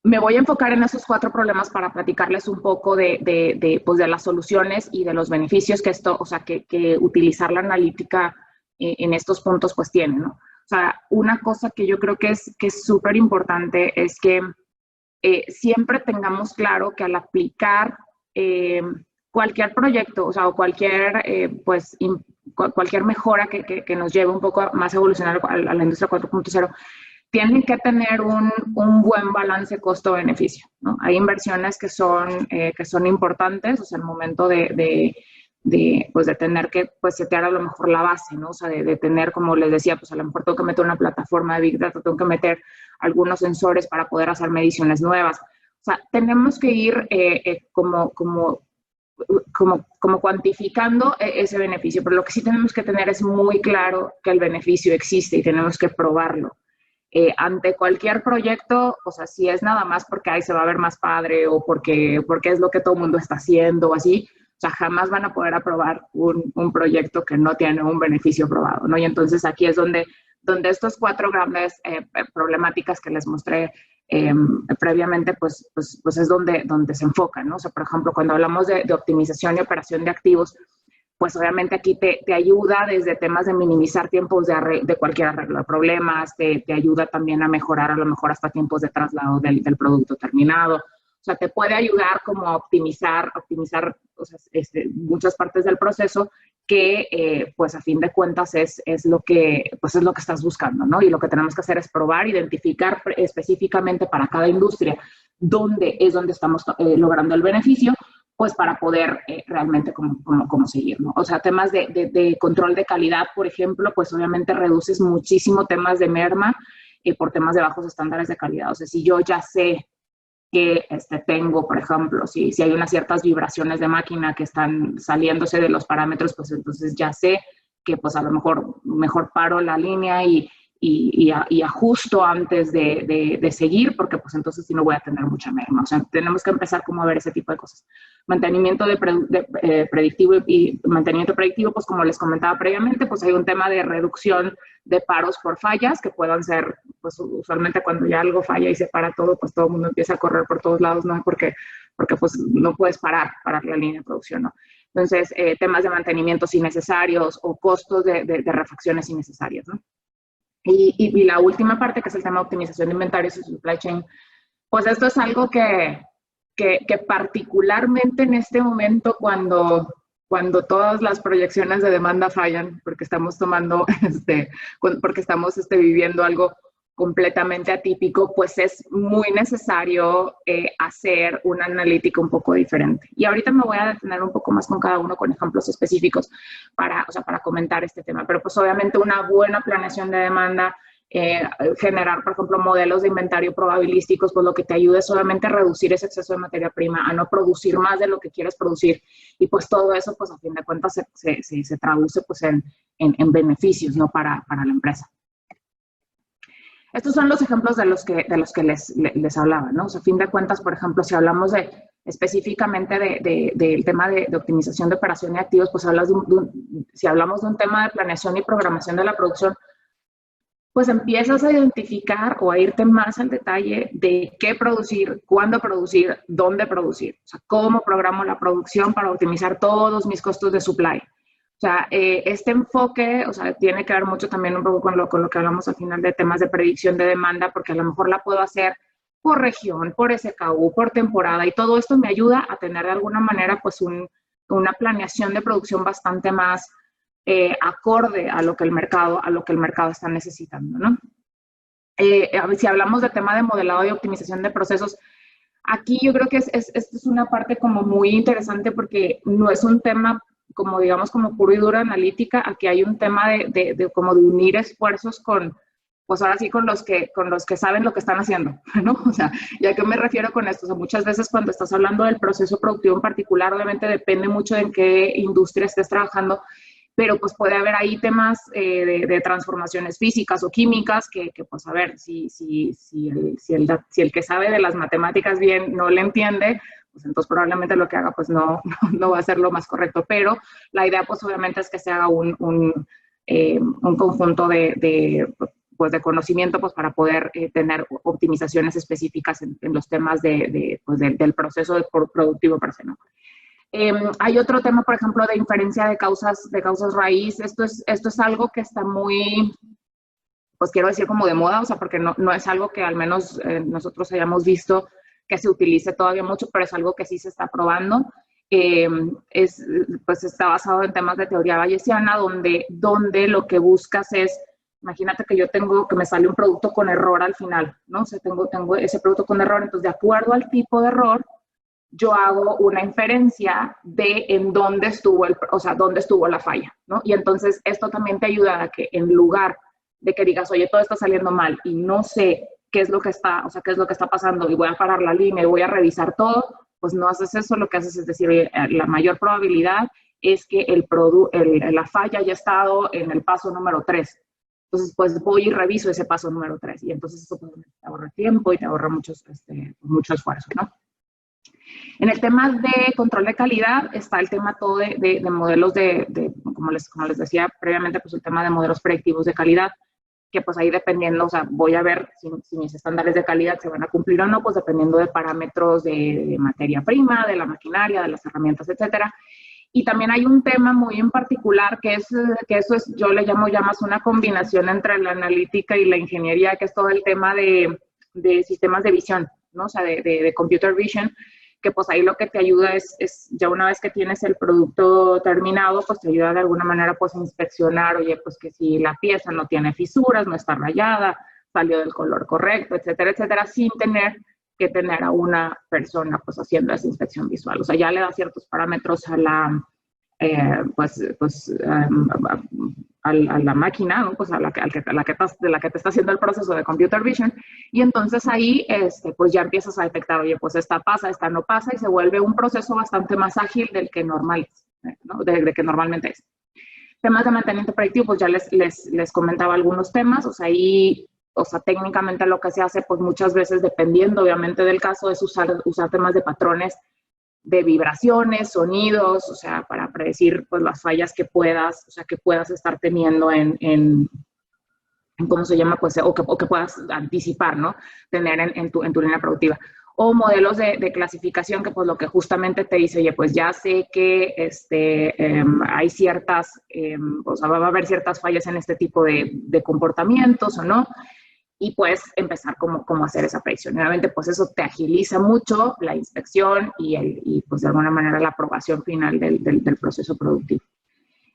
Me voy a enfocar en esos 4 problemas para platicarles un poco de las soluciones y de los beneficios que que utilizar la analítica en estos puntos pues tiene, ¿no? O sea, una cosa que yo creo que es súper importante es que siempre tengamos claro que al aplicar cualquier proyecto, o sea, o cualquier mejora que nos lleve un poco más a evolucionar a la industria 4.0, tienen que tener un buen balance costo-beneficio, ¿no? Hay inversiones que son importantes, o sea, el momento de tener que setear a lo mejor la base, ¿no? O sea, de tener, como les decía, pues a lo mejor tengo que meter una plataforma de Big Data, tengo que meter algunos sensores para poder hacer mediciones nuevas. O sea, tenemos que ir como cuantificando ese beneficio, pero lo que sí tenemos que tener es muy claro que el beneficio existe y tenemos que probarlo. Ante cualquier proyecto, o sea, si es nada más porque ahí se va a ver más padre o porque es lo que todo el mundo está haciendo o así, o sea, jamás van a poder aprobar un proyecto que no tiene un beneficio probado, ¿no? Y entonces aquí es donde donde estas 4 grandes problemáticas que les mostré previamente, pues es donde se enfocan, ¿no? O sea, por ejemplo, cuando hablamos de optimización y operación de activos, pues obviamente aquí te ayuda desde temas de minimizar tiempos de cualquier arreglo de problemas, te ayuda también a mejorar a lo mejor hasta tiempos de traslado del producto terminado. O sea, te puede ayudar como a optimizar o sea, muchas partes del proceso que, pues a fin de cuentas es lo que estás buscando, ¿no? Y lo que tenemos que hacer es probar, identificar específicamente para cada industria dónde estamos logrando el beneficio, pues para poder realmente como seguir, ¿no? O sea, temas de control de calidad, por ejemplo, pues obviamente reduces muchísimo temas de merma por temas de bajos estándares de calidad. O sea, si yo ya sé que tengo, por ejemplo, si hay unas ciertas vibraciones de máquina que están saliéndose de los parámetros, pues entonces ya sé que pues a lo mejor paro la línea y ajusto antes de seguir, porque pues entonces sí no voy a tener mucha merma. O sea, tenemos que empezar como a ver ese tipo de cosas. Mantenimiento predictivo y mantenimiento predictivo, pues como les comentaba previamente, pues hay un tema de reducción de paros por fallas, que puedan ser, pues usualmente cuando ya algo falla y se para todo, pues todo el mundo empieza a correr por todos lados, ¿no? Porque pues no puedes parar la línea de producción, ¿no? Entonces, temas de mantenimientos innecesarios o costos de refacciones innecesarias, ¿no? Y la última parte, que es el tema de optimización de inventarios y supply chain, pues esto es algo que particularmente en este momento, cuando todas las proyecciones de demanda fallan, porque estamos viviendo algo completamente atípico, pues es muy necesario hacer una analítica un poco diferente. Y ahorita me voy a detener un poco más con cada uno, con ejemplos específicos para comentar este tema. Pero pues obviamente una buena planeación de demanda, generar, por ejemplo, modelos de inventario probabilísticos, pues lo que te ayuda es solamente a reducir ese exceso de materia prima, a no producir más de lo que quieres producir. Y pues todo eso, pues a fin de cuentas, se traduce pues en beneficios, ¿no? Para la empresa. Estos son los ejemplos de los que les hablaba, ¿no? O sea, a fin de cuentas, por ejemplo, si hablamos específicamente del tema de optimización de operación y activos, pues si hablamos de un tema de planeación y programación de la producción, pues empiezas a identificar o a irte más al detalle de qué producir, cuándo producir, dónde producir. O sea, cómo programo la producción para optimizar todos mis costos de supply. O sea, este enfoque, o sea, tiene que ver mucho también un poco con lo que hablamos al final de temas de predicción de demanda, porque a lo mejor la puedo hacer por región, por SKU, por temporada, y todo esto me ayuda a tener de alguna manera pues una planeación de producción bastante más acorde a lo que el mercado está necesitando, ¿no? Si hablamos de tema de modelado y optimización de procesos, aquí yo creo que esta es una parte como muy interesante, porque no es un tema como digamos como puro y dura analítica. Aquí hay un tema de como de unir esfuerzos pues ahora sí con los que saben lo que están haciendo, ¿no? O sea, ¿ya qué me refiero con esto? O sea, muchas veces cuando estás hablando del proceso productivo en particular, obviamente depende mucho de en qué industria estés trabajando, pero pues puede haber ahí temas de transformaciones físicas o químicas que pues a ver, si el que sabe de las matemáticas bien no le entiende, pues entonces probablemente lo que haga pues no va a ser lo más correcto. Pero la idea pues obviamente es que se haga un conjunto de conocimiento pues para poder tener optimizaciones específicas en los temas del proceso productivo per se, ¿no? Hay otro tema, por ejemplo, de inferencia de causas raíz. Esto es algo que está muy, pues quiero decir como de moda, o sea, porque no es algo que al menos nosotros hayamos visto que se utilice todavía mucho, pero es algo que sí se está probando. Pues está basado en temas de teoría bayesiana, donde lo que buscas es, imagínate que que me sale un producto con error al final, ¿no? O sea, tengo ese producto con error, entonces de acuerdo al tipo de error, yo hago una inferencia de en dónde estuvo dónde estuvo la falla, ¿no? Y entonces esto también te ayuda a que en lugar de que digas, oye, todo está saliendo mal y no sé qué es lo que está pasando y voy a parar la línea y voy a revisar todo, pues no haces eso. Lo que haces es decir, oye, la mayor probabilidad es que la falla haya estado en el paso número 3. Entonces, pues voy y reviso ese paso número 3. Y entonces eso pues, te ahorra tiempo y te ahorra mucho esfuerzo, ¿no? En el tema de control de calidad está el tema todo de modelos como les decía previamente, pues el tema de modelos predictivos de calidad, que pues ahí dependiendo, o sea, voy a ver si mis estándares de calidad se van a cumplir o no, pues dependiendo de parámetros de materia prima, de la maquinaria, de las herramientas, etcétera. Y también hay un tema muy en particular que eso es, yo le llamo ya más una combinación entre la analítica y la ingeniería, que es todo el tema de sistemas de visión, ¿no? O sea, de computer vision, que pues ahí lo que te ayuda es ya una vez que tienes el producto terminado, pues te ayuda de alguna manera pues a inspeccionar, oye, pues que si la pieza no tiene fisuras, no está rayada, salió del color correcto, etcétera, etcétera, sin tener que tener a una persona pues haciendo esa inspección visual. O sea, ya le da ciertos parámetros a la, a la máquina, ¿no? Pues de la que te está haciendo el proceso de computer vision, y entonces ahí pues ya empiezas a detectar, oye, pues esta pasa, esta no pasa, y se vuelve un proceso bastante más ágil del que ¿no? de que normalmente es. Temas de mantenimiento predictivo, pues ya les comentaba algunos temas, o sea, ahí, o sea, técnicamente lo que se hace, pues muchas veces, dependiendo obviamente del caso, es usar temas de patrones de vibraciones, sonidos, o sea, para predecir pues las fallas que puedas, o sea, que puedas estar teniendo en ¿cómo se llama? Pues, o que puedas anticipar, ¿no? Tener en tu línea productiva. O modelos de clasificación que pues lo que justamente te dice, oye, pues ya sé que hay ciertas, o sea, va a haber ciertas fallas en este tipo de comportamientos o no, y puedes empezar como hacer esa predicción. Nuevamente, pues eso te agiliza mucho la inspección y pues de alguna manera la aprobación final del proceso productivo.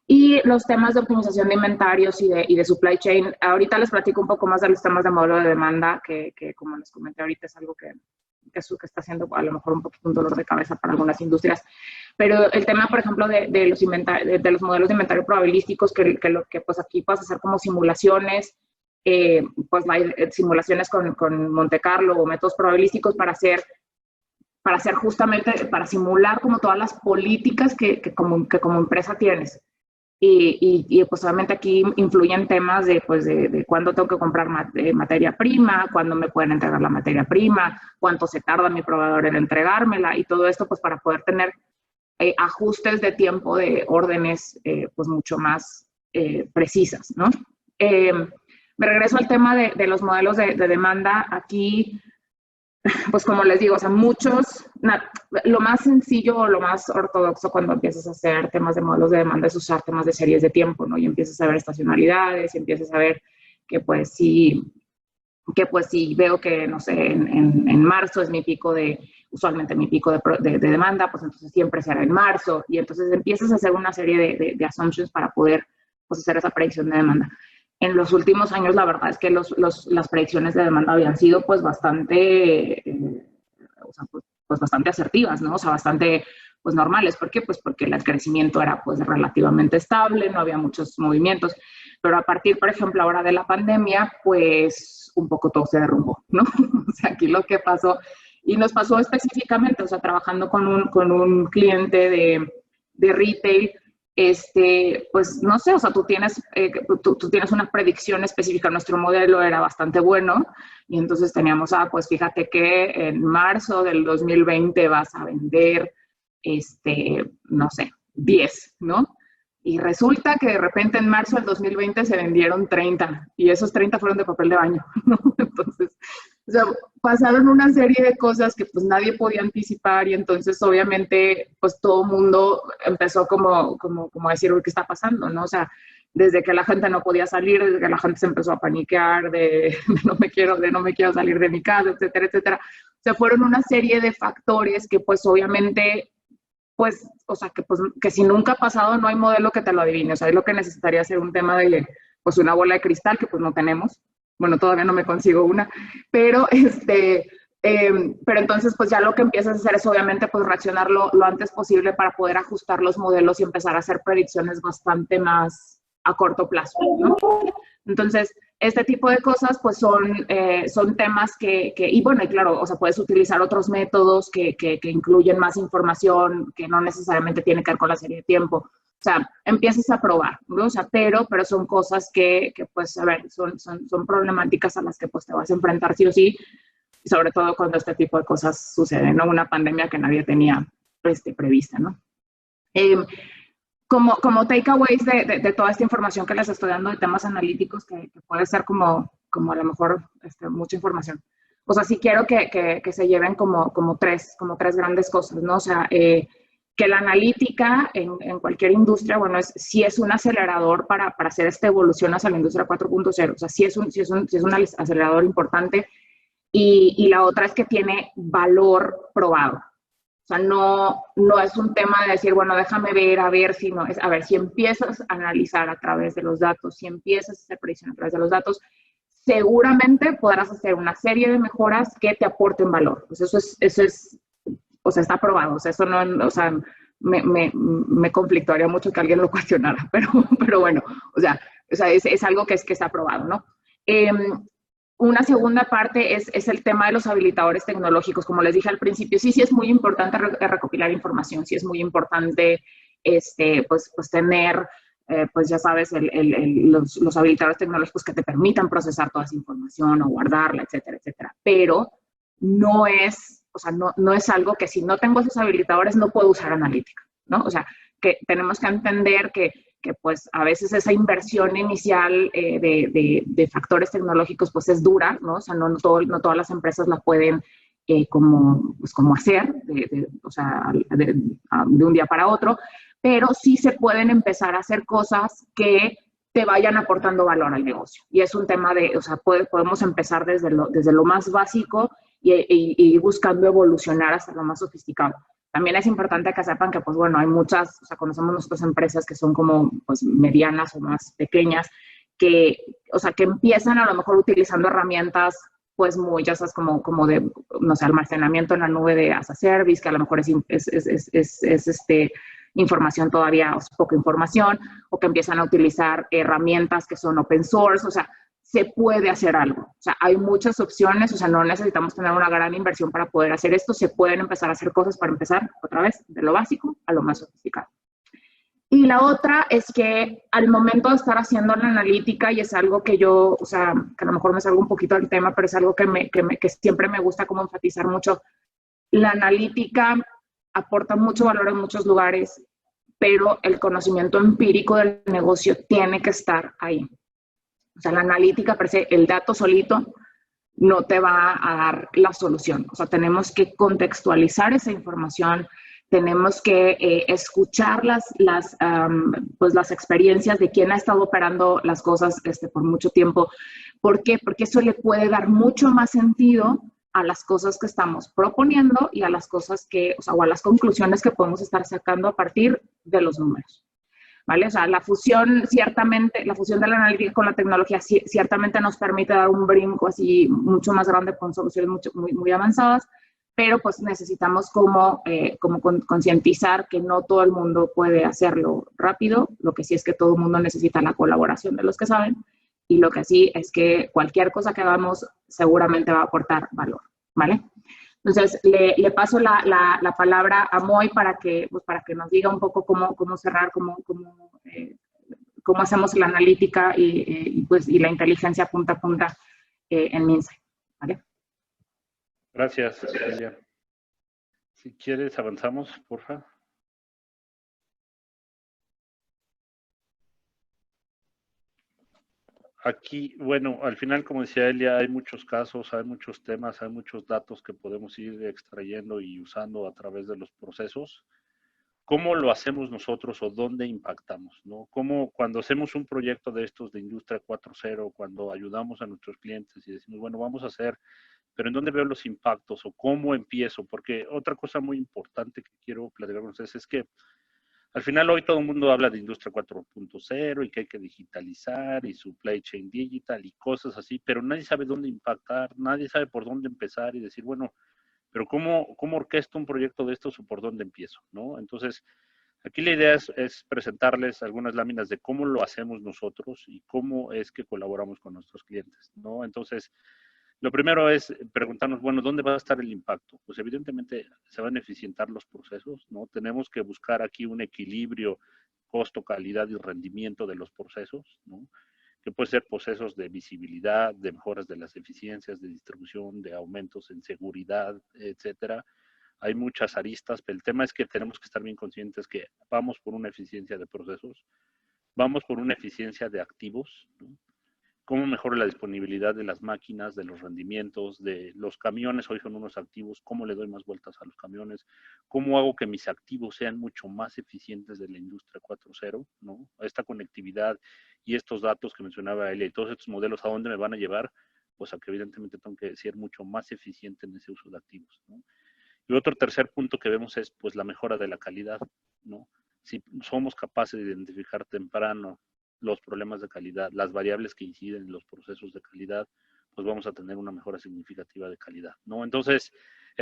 Y los temas de optimización de inventarios y de supply chain, ahorita les platico un poco más de los temas de modelo de demanda, que como les comenté ahorita es algo que está siendo a lo mejor un poquito un dolor de cabeza para algunas industrias. Pero el tema, por ejemplo, de los modelos de inventario probabilísticos, que pues aquí puedes hacer como simulaciones, pues simulaciones con Monte Carlo o métodos probabilísticos para hacer justamente, para simular como todas las políticas que como empresa tienes. Y pues obviamente aquí influyen temas de cuándo tengo que comprar materia prima, cuándo me pueden entregar la materia prima, cuánto se tarda mi proveedor en entregármela, y todo esto pues para poder tener ajustes de tiempo de órdenes pues mucho más precisas, ¿no? Me regreso al tema de los modelos de demanda. Aquí, pues como les digo, o sea, lo más sencillo o lo más ortodoxo cuando empiezas a hacer temas de modelos de demanda es usar temas de series de tiempo, ¿no? Y empiezas a ver estacionalidades, y empiezas a ver que pues sí veo que, no sé, en marzo es usualmente mi pico de demanda, pues entonces siempre será en marzo, y entonces empiezas a hacer una serie de assumptions para poder pues hacer esa predicción de demanda. En los últimos años, la verdad es que las predicciones de demanda habían sido pues bastante, pues bastante asertivas, ¿no? O sea, bastante pues normales. ¿Por qué? Pues porque el crecimiento era pues relativamente estable, no había muchos movimientos. Pero a partir, por ejemplo, ahora de la pandemia, pues un poco todo se derrumbó, ¿no? O sea, aquí lo que pasó, y nos pasó específicamente, o sea, trabajando con un cliente de retail, pues no sé, o sea, tú tienes una predicción específica. Nuestro modelo era bastante bueno, y entonces teníamos, pues fíjate que en marzo del 2020 vas a vender, no sé, 10, ¿no? Y resulta que de repente en marzo del 2020 se vendieron 30, y esos 30 fueron de papel de baño, ¿no? Entonces, o sea, pasaron una serie de cosas que pues nadie podía anticipar, y entonces obviamente pues todo el mundo empezó como a decir, ¿qué está pasando? ¿No? O sea, desde que la gente no podía salir, desde que la gente se empezó a paniquear de no me quiero salir de mi casa, etcétera, etcétera. O sea, fueron una serie de factores que pues obviamente, pues, o sea, que si nunca ha pasado no hay modelo que te lo adivine. O sea, es lo que necesitaría ser un tema de pues una bola de cristal, que pues no tenemos. Bueno, todavía no me consigo una, pero pero entonces pues ya lo que empiezas a hacer es obviamente pues reaccionar lo antes posible para poder ajustar los modelos y empezar a hacer predicciones bastante más a corto plazo, ¿no? Entonces, este tipo de cosas pues son temas y bueno, y claro, o sea, puedes utilizar otros métodos que incluyen más información, que no necesariamente tiene que ver con la serie de tiempo. O sea, empiezas a probar, ¿no? O sea, pero son cosas que pues, a ver, son problemáticas a las que pues te vas a enfrentar sí o sí, sobre todo cuando este tipo de cosas suceden, ¿no? Una pandemia que nadie tenía prevista, ¿no? como takeaways de toda esta información que les estoy dando de temas analíticos, que puede ser como a lo mejor mucha información. O sea, sí quiero que se lleven como tres grandes cosas, ¿no? O sea, que la analítica en cualquier industria, bueno, sí es un acelerador para hacer esta evolución hacia la industria 4.0. O sea, sí es un acelerador importante. Y la otra es que tiene valor probado. O sea, no es un tema de decir, bueno, déjame ver, a ver si no, es, a ver, si empiezas a analizar a través de los datos, si empiezas a hacer predicción a través de los datos, seguramente podrás hacer una serie de mejoras que te aporten valor. Pues eso es, o sea, está probado. O sea, eso no, o sea, me conflictuaría mucho que alguien lo cuestionara, pero bueno, o sea es algo que está probado, ¿no? Una segunda parte es el tema de los habilitadores tecnológicos. Como les dije al principio, sí es muy importante recopilar información, sí es muy importante pues tener, pues ya sabes, los habilitadores tecnológicos que te permitan procesar toda esa información o guardarla, etcétera, etcétera. Pero no es, o sea, no es algo que si no tengo esos habilitadores no puedo usar analítica, ¿no? O sea, que tenemos que entender que pues a veces esa inversión inicial de factores tecnológicos pues es dura, ¿no? O sea, no todas las empresas la pueden como hacer, o sea, de un día para otro, pero sí se pueden empezar a hacer cosas que te vayan aportando valor al negocio. Y es un tema de, o sea, podemos empezar desde lo más básico y buscando evolucionar hasta lo más sofisticado. También es importante que sepan que, pues bueno, hay muchas, o sea, conocemos nosotros empresas que son como, pues, medianas o más pequeñas, que, o sea, que empiezan a lo mejor utilizando herramientas, pues, muy, ya sabes, como de, no sé, almacenamiento en la nube de as a service, que a lo mejor es información todavía, o sea, poca información, o que empiezan a utilizar herramientas que son open source, o sea, se puede hacer algo. O sea, hay muchas opciones, o sea, no necesitamos tener una gran inversión para poder hacer esto, se pueden empezar a hacer cosas para empezar, otra vez, de lo básico a lo más sofisticado. Y la otra es que al momento de estar haciendo la analítica, y es algo que yo, o sea, que a lo mejor me salgo un poquito del tema, pero es algo que siempre me gusta como enfatizar mucho, la analítica aporta mucho valor en muchos lugares, pero el conocimiento empírico del negocio tiene que estar ahí. O sea, la analítica, per se, el dato solito no te va a dar la solución. O sea, tenemos que contextualizar esa información, tenemos que escuchar pues las experiencias de quien ha estado operando las cosas por mucho tiempo. ¿Por qué? Porque eso le puede dar mucho más sentido a las cosas que estamos proponiendo y a las cosas que, o sea, o a las conclusiones que podemos estar sacando a partir de los números. ¿Vale? O sea, la fusión de la analítica con la tecnología ciertamente nos permite dar un brinco así mucho más grande con soluciones muy avanzadas, pero pues necesitamos como concientizar que no todo el mundo puede hacerlo rápido, lo que sí es que todo el mundo necesita la colaboración de los que saben, y lo que sí es que cualquier cosa que hagamos seguramente va a aportar valor, ¿vale? Entonces, le paso la palabra a Moy para que nos diga un poco cómo cerrar, cómo hacemos la analítica y la inteligencia punta a punta en Minsait, ¿vale? Gracias, Elia. Si quieres, avanzamos, por favor. Aquí, bueno, al final, como decía Elia, hay muchos casos, hay muchos temas, hay muchos datos que podemos ir extrayendo y usando a través de los procesos. ¿Cómo lo hacemos nosotros o dónde impactamos? ¿No? ¿Cómo, cuando hacemos un proyecto de estos de Industria 4.0, cuando ayudamos a nuestros clientes y decimos, bueno, vamos a hacer, pero ¿en dónde veo los impactos o cómo empiezo? Porque otra cosa muy importante que quiero platicar con ustedes es que al final hoy todo el mundo habla de Industria 4.0 y que hay que digitalizar y supply chain digital y cosas así, pero nadie sabe dónde impactar, nadie sabe por dónde empezar y decir, bueno, pero ¿cómo orquesto un proyecto de estos o por dónde empiezo? ¿No? Entonces, aquí la idea es presentarles algunas láminas de cómo lo hacemos nosotros y cómo es que colaboramos con nuestros clientes, ¿no? Entonces, lo primero es preguntarnos, bueno, ¿dónde va a estar el impacto? Pues evidentemente se van a eficientar los procesos, ¿no? Tenemos que buscar aquí un equilibrio costo, calidad y rendimiento de los procesos, ¿no? Que puede ser procesos de visibilidad, de mejoras de las eficiencias, de distribución, de aumentos en seguridad, etcétera, hay muchas aristas, pero el tema es que tenemos que estar bien conscientes que vamos por una eficiencia de procesos, vamos por una eficiencia de activos, ¿no? Cómo mejoro la disponibilidad de las máquinas, de los rendimientos, de los camiones, hoy son unos activos, cómo le doy más vueltas a los camiones, cómo hago que mis activos sean mucho más eficientes de la industria 4.0, ¿no? Esta conectividad y estos datos que mencionaba Elia y todos estos modelos, ¿a dónde me van a llevar? Pues a que evidentemente tengo que ser mucho más eficiente en ese uso de activos, ¿no? Y otro tercer punto que vemos es pues la mejora de la calidad, ¿no? Si somos capaces de identificar temprano los problemas de calidad, las variables que inciden en los procesos de calidad, pues vamos a tener una mejora significativa de calidad, ¿no? Entonces,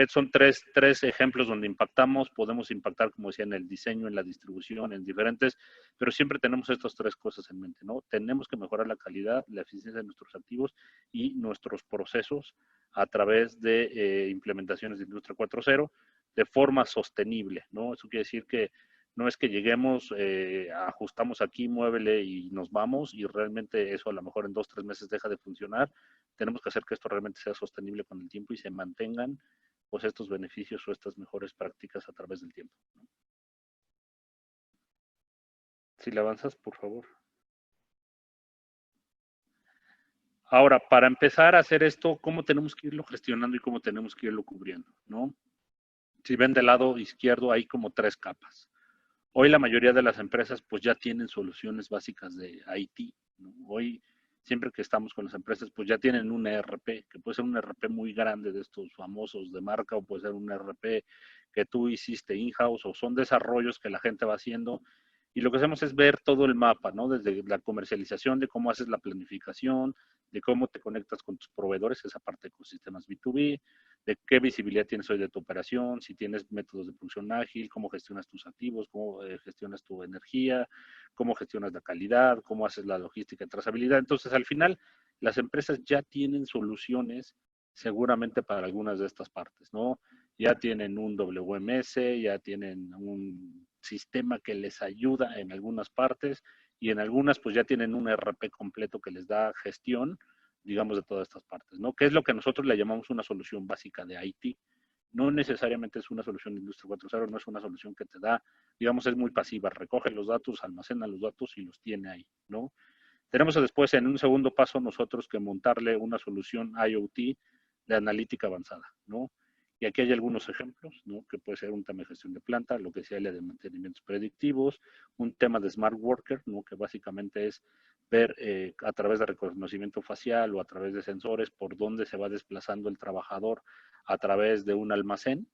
son tres ejemplos donde impactamos, podemos impactar, como decía, en el diseño, en la distribución, en diferentes, pero siempre tenemos estas tres cosas en mente, ¿no? Tenemos que mejorar la calidad, la eficiencia de nuestros activos y nuestros procesos a través de implementaciones de Industria 4.0 de forma sostenible, ¿no? Eso quiere decir que no es que lleguemos, ajustamos aquí, muévele y nos vamos y realmente eso a lo mejor en 2, 3 meses deja de funcionar. Tenemos que hacer que esto realmente sea sostenible con el tiempo y se mantengan pues estos beneficios o estas mejores prácticas a través del tiempo, ¿no? Si le avanzas, por favor. Ahora, para empezar a hacer esto, ¿cómo tenemos que irlo gestionando y cómo tenemos que irlo cubriendo, ¿no? Si ven del lado izquierdo, hay como 3 capas. Hoy la mayoría de las empresas pues ya tienen soluciones básicas de IT, ¿no? Hoy, siempre que estamos con las empresas, pues ya tienen un ERP, que puede ser un ERP muy grande de estos famosos de marca, o puede ser un ERP que tú hiciste in-house, o son desarrollos que la gente va haciendo. Y lo que hacemos es ver todo el mapa, ¿no? Desde la comercialización, de cómo haces la planificación, de cómo te conectas con tus proveedores, esa parte de ecosistemas B2B, de qué visibilidad tienes hoy de tu operación, si tienes métodos de producción ágil, cómo gestionas tus activos, cómo gestionas tu energía, cómo gestionas la calidad, cómo haces la logística y trazabilidad. Entonces, al final, las empresas ya tienen soluciones seguramente para algunas de estas partes, ¿no? Ya tienen un WMS, ya tienen un sistema que les ayuda en algunas partes y en algunas pues ya tienen un ERP completo que les da gestión, digamos, de todas estas partes, ¿no? Que es lo que nosotros le llamamos una solución básica de IT. No necesariamente es una solución de Industria 4.0, no es una solución que te da, digamos, es muy pasiva, recoge los datos, almacena los datos y los tiene ahí, ¿no? Tenemos después, en un segundo paso, nosotros que montarle una solución IoT de analítica avanzada, ¿no? Y aquí hay algunos ejemplos, ¿no? Que puede ser un tema de gestión de planta, lo que sea de mantenimientos predictivos, un tema de smart worker, ¿no? Que básicamente es ver a través de reconocimiento facial o a través de sensores por dónde se va desplazando el trabajador a través de un almacén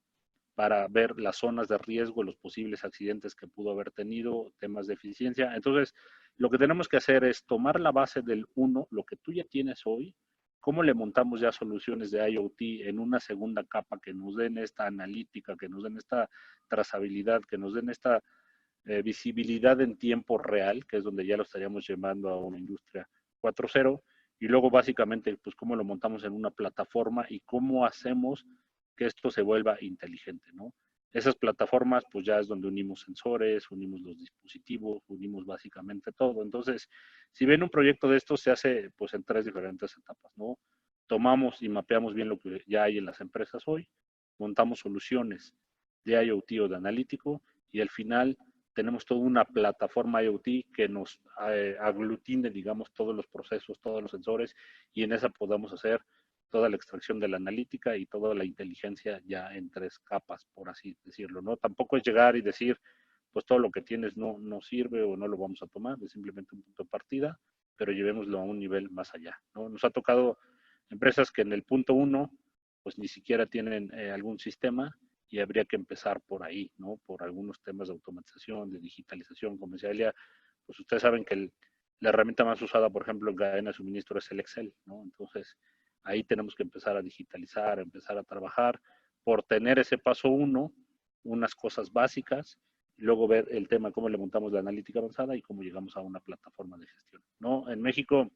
para ver las zonas de riesgo, los posibles accidentes que pudo haber tenido, temas de eficiencia. Entonces, lo que tenemos que hacer es tomar la base del 1, lo que tú ya tienes hoy, cómo le montamos ya soluciones de IoT en una segunda capa que nos den esta analítica, que nos den esta trazabilidad, que nos den esta visibilidad en tiempo real, que es donde ya lo estaríamos llevando a una industria 4.0, y luego básicamente, pues cómo lo montamos en una plataforma y cómo hacemos que esto se vuelva inteligente, ¿no? Esas plataformas, pues ya es donde unimos sensores, unimos los dispositivos, unimos básicamente todo. Entonces, si ven un proyecto de esto, se hace pues en 3 diferentes etapas, ¿no? Tomamos y mapeamos bien lo que ya hay en las empresas hoy, montamos soluciones de IoT o de analítico, y al final tenemos toda una plataforma IoT que nos aglutine, digamos, todos los procesos, todos los sensores, y en esa podamos hacer toda la extracción de la analítica y toda la inteligencia ya en 3 capas, por así decirlo, ¿no? Tampoco es llegar y decir, pues todo lo que tienes no sirve o no lo vamos a tomar, es simplemente un punto de partida, pero llevémoslo a un nivel más allá, ¿no? Nos ha tocado empresas que en el punto 1, pues ni siquiera tienen algún sistema, y habría que empezar por ahí, ¿no? Por algunos temas de automatización, de digitalización, como decía Elia, pues ustedes saben que la herramienta más usada, por ejemplo, en cadena de suministro es el Excel, ¿no? Entonces, ahí tenemos que empezar a digitalizar, a empezar a trabajar por tener ese paso 1, unas cosas básicas, y luego ver el tema, cómo le montamos la analítica avanzada y cómo llegamos a una plataforma de gestión, ¿no? En México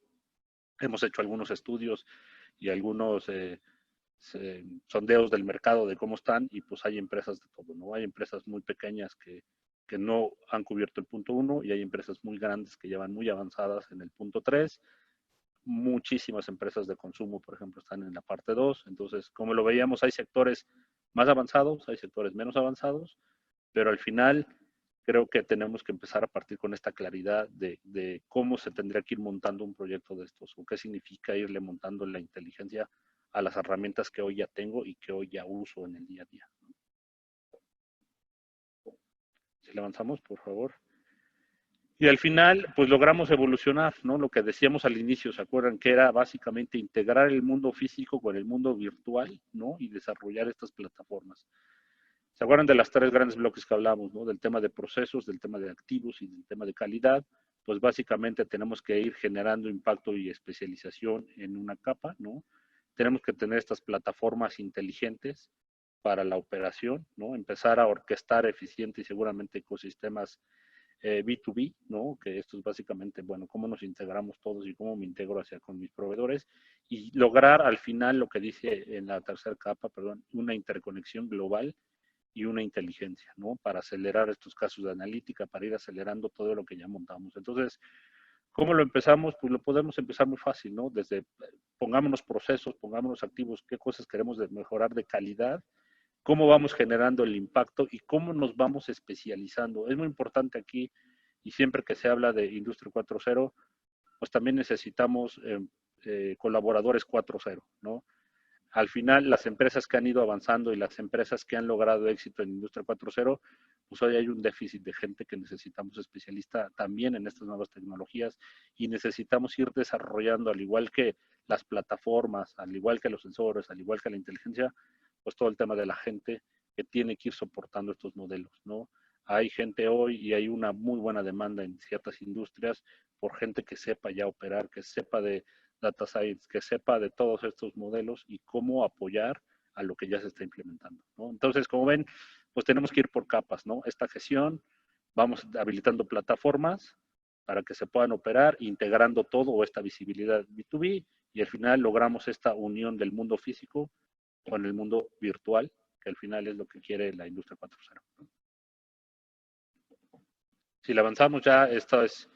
hemos hecho algunos estudios y algunos sondeos del mercado de cómo están, y pues hay empresas de todo, ¿no? Hay empresas muy pequeñas que no han cubierto el punto 1 y hay empresas muy grandes que llevan muy avanzadas en el punto 3. Muchísimas empresas de consumo, por ejemplo, están en la parte 2. Entonces, como lo veíamos, hay sectores más avanzados, hay sectores menos avanzados, pero al final creo que tenemos que empezar a partir con esta claridad de cómo se tendría que ir montando un proyecto de estos, o qué significa irle montando la inteligencia a las herramientas que hoy ya tengo y que hoy ya uso en el día a día. Si le avanzamos, por favor. Y al final, pues logramos evolucionar, ¿no? Lo que decíamos al inicio, ¿se acuerdan? Que era básicamente integrar el mundo físico con el mundo virtual, ¿no? Y desarrollar estas plataformas. ¿Se acuerdan de las tres grandes bloques que hablamos, ¿no? Del tema de procesos, del tema de activos y del tema de calidad. Pues básicamente tenemos que ir generando impacto y especialización en una capa, ¿no? Tenemos que tener estas plataformas inteligentes para la operación, ¿no? Empezar a orquestar eficiente y seguramente ecosistemas B2B, ¿no? Que esto es básicamente, bueno, cómo nos integramos todos y cómo me integro hacia con mis proveedores y lograr al final lo que dice en la tercera capa, perdón, una interconexión global y una inteligencia, ¿no? Para acelerar estos casos de analítica, para ir acelerando todo lo que ya montamos. Entonces, ¿cómo lo empezamos? Pues lo podemos empezar muy fácil, ¿no? Desde pongámonos procesos, pongámonos activos, qué cosas queremos mejorar de calidad, cómo vamos generando el impacto y cómo nos vamos especializando. Es muy importante aquí, y siempre que se habla de Industria 4.0, pues también necesitamos colaboradores 4.0, ¿no? Al final, las empresas que han ido avanzando y las empresas que han logrado éxito en Industria 4.0, pues hoy hay un déficit de gente que necesitamos especialista también en estas nuevas tecnologías y necesitamos ir desarrollando, al igual que las plataformas, al igual que los sensores, al igual que la inteligencia, pues todo el tema de la gente que tiene que ir soportando estos modelos, ¿no? Hay gente hoy y hay una muy buena demanda en ciertas industrias por gente que sepa ya operar, que sepa de data science, que sepa de todos estos modelos y cómo apoyar a lo que ya se está implementando, ¿no? Entonces, como ven, pues tenemos que ir por capas, ¿no? Esta gestión, vamos habilitando plataformas para que se puedan operar, integrando todo o esta visibilidad B2B y al final logramos esta unión del mundo físico con el mundo virtual, que al final es lo que quiere la industria 4.0. Si le avanzamos ya, estos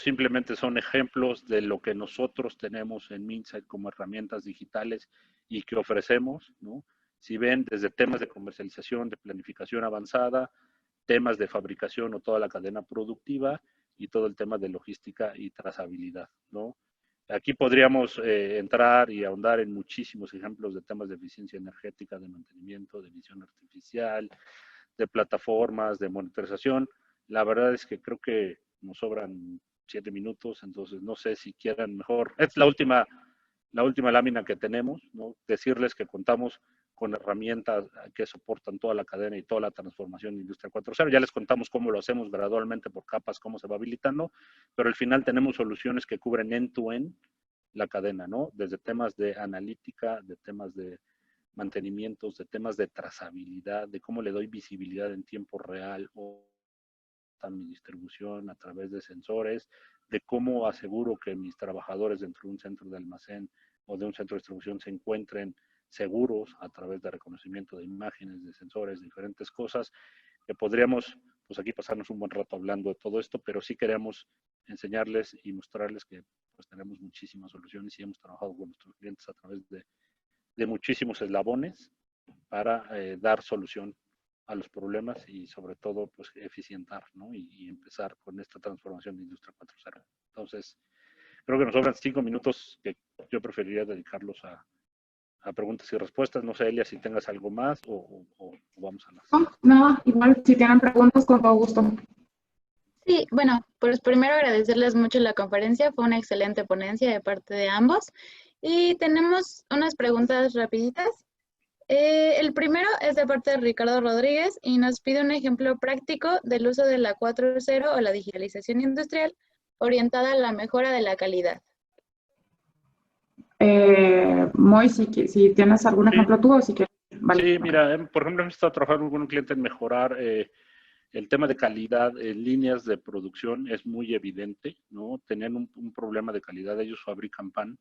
simplemente son ejemplos de lo que nosotros tenemos en Minsait como herramientas digitales y que ofrecemos, ¿no? Si ven, desde temas de comercialización, de planificación avanzada, temas de fabricación o toda la cadena productiva y todo el tema de logística y trazabilidad, ¿no? Aquí podríamos entrar y ahondar en muchísimos ejemplos de temas de eficiencia energética, de mantenimiento, de visión artificial, de plataformas, de monitorización. La verdad es que creo que nos sobran 7 minutos, entonces no sé si quieran mejor. Es la última lámina que tenemos, ¿no? Decirles que contamos con herramientas que soportan toda la cadena y toda la transformación de Industria 4.0. Ya les contamos cómo lo hacemos gradualmente por capas, cómo se va habilitando, pero al final tenemos soluciones que cubren end-to-end la cadena, ¿no? Desde temas de analítica, de temas de mantenimientos, de temas de trazabilidad, de cómo le doy visibilidad en tiempo real o a mi distribución a través de sensores, de cómo aseguro que mis trabajadores dentro de un centro de almacén o de un centro de distribución se encuentren seguros a través de reconocimiento de imágenes, de sensores, diferentes cosas, que podríamos, pues aquí pasarnos un buen rato hablando de todo esto, pero sí queremos enseñarles y mostrarles que pues tenemos muchísimas soluciones y hemos trabajado con nuestros clientes a través de muchísimos eslabones para dar solución a los problemas y sobre todo pues eficientar, ¿no? Y empezar con esta transformación de Industria 4.0. Entonces, creo que nos sobran 5 minutos que yo preferiría dedicarlos a preguntas y respuestas. No sé, Elia, si tengas algo más o vamos a las... No, igual si tienen preguntas, con todo gusto. Sí, bueno, pues primero agradecerles mucho la conferencia, fue una excelente ponencia de parte de ambos. Y tenemos unas preguntas rapiditas. El primero es de parte de Ricardo Rodríguez y nos pide un ejemplo práctico del uso de la 4.0 o la digitalización industrial orientada a la mejora de la calidad. Moy, si tienes algún ejemplo tú o si quieres. Vale. Sí, mira, por ejemplo, hemos estado trabajando con un cliente en mejorar el tema de calidad en líneas de producción es muy evidente, ¿no? Tenían un problema de calidad, ellos fabrican pan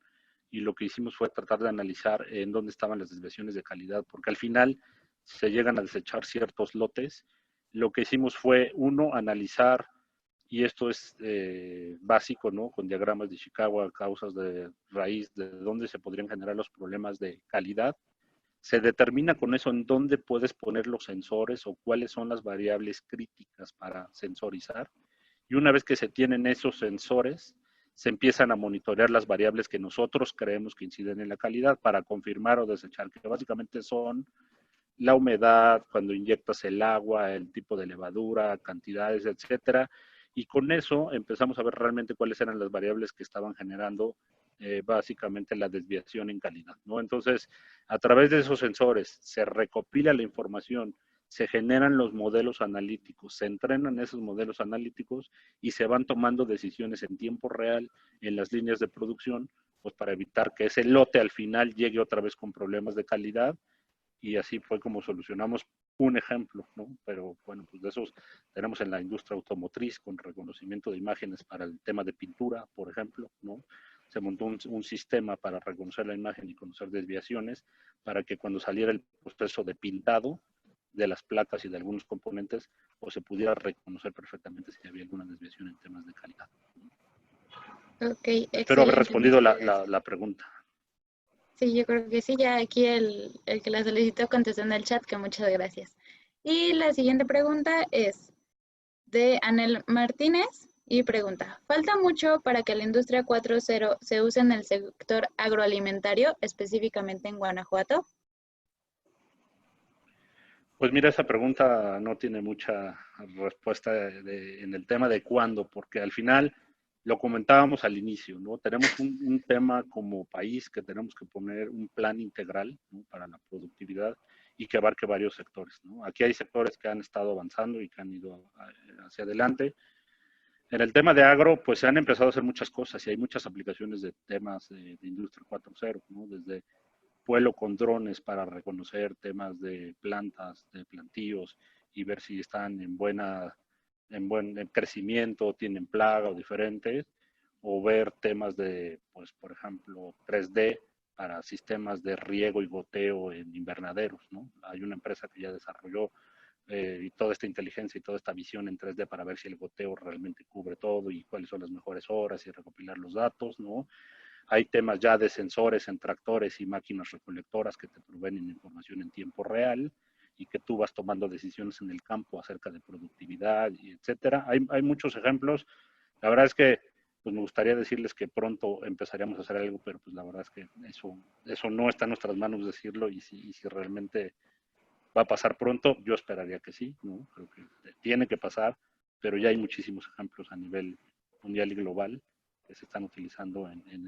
y lo que hicimos fue tratar de analizar en dónde estaban las desviaciones de calidad, porque al final se llegan a desechar ciertos lotes. Lo que hicimos fue, uno, analizar, y esto es básico, ¿no? Con diagramas de Chicago, causas de raíz, de dónde se podrían generar los problemas de calidad. Se determina con eso en dónde puedes poner los sensores o cuáles son las variables críticas para sensorizar. Y una vez que se tienen esos sensores, se empiezan a monitorear las variables que nosotros creemos que inciden en la calidad para confirmar o desechar, que básicamente son la humedad, cuando inyectas el agua, el tipo de levadura, cantidades, etcétera. Y con eso empezamos a ver realmente cuáles eran las variables que estaban generando básicamente la desviación en calidad, ¿no? Entonces, a través de esos sensores se recopila la información, se generan los modelos analíticos, se entrenan esos modelos analíticos y se van tomando decisiones en tiempo real en las líneas de producción, pues para evitar que ese lote al final llegue otra vez con problemas de calidad. Y así fue como solucionamos un ejemplo, ¿no? Pero bueno, pues de esos tenemos en la industria automotriz con reconocimiento de imágenes para el tema de pintura, por ejemplo, ¿no? Se montó un sistema para reconocer la imagen y conocer desviaciones para que cuando saliera el proceso de pintado de las placas y de algunos componentes, pues se pudiera reconocer perfectamente si había alguna desviación en temas de calidad. Ok, Espero haber excelente. respondido la pregunta. Sí, yo creo que sí, ya aquí el que la solicitó contestó en el chat, que muchas gracias. Y la siguiente pregunta es de Anel Martínez y pregunta, ¿falta mucho para que la industria 4.0 se use en el sector agroalimentario, específicamente en Guanajuato? Pues mira, esa pregunta no tiene mucha respuesta en el tema de cuándo, porque al final lo comentábamos al inicio, ¿no? Tenemos un tema como país que tenemos que poner un plan integral, ¿no?, para la productividad y que abarque varios sectores, ¿no? Aquí hay sectores que han estado avanzando y que han ido hacia adelante. En el tema de agro, pues se han empezado a hacer muchas cosas y hay muchas aplicaciones de temas de Industria 4.0, ¿no? Desde vuelo con drones para reconocer temas de plantas, de plantíos y ver si están en buen crecimiento, tienen plaga o diferentes, o ver temas de, pues, por ejemplo, 3D para sistemas de riego y goteo en invernaderos, ¿no? Hay una empresa que ya desarrolló y toda esta inteligencia y toda esta visión en 3D para ver si el goteo realmente cubre todo y cuáles son las mejores horas y recopilar los datos, ¿no? Hay temas ya de sensores en tractores y máquinas recolectoras que te proveen información en tiempo real y que tú vas tomando decisiones en el campo acerca de productividad y etcétera. Hay muchos ejemplos. La verdad es que pues me gustaría decirles que pronto empezaríamos a hacer algo, pero pues la verdad es que eso no está en nuestras manos decirlo y si realmente va a pasar pronto, yo esperaría que sí, ¿no? Creo que tiene que pasar, pero ya hay muchísimos ejemplos a nivel mundial y global que se están utilizando en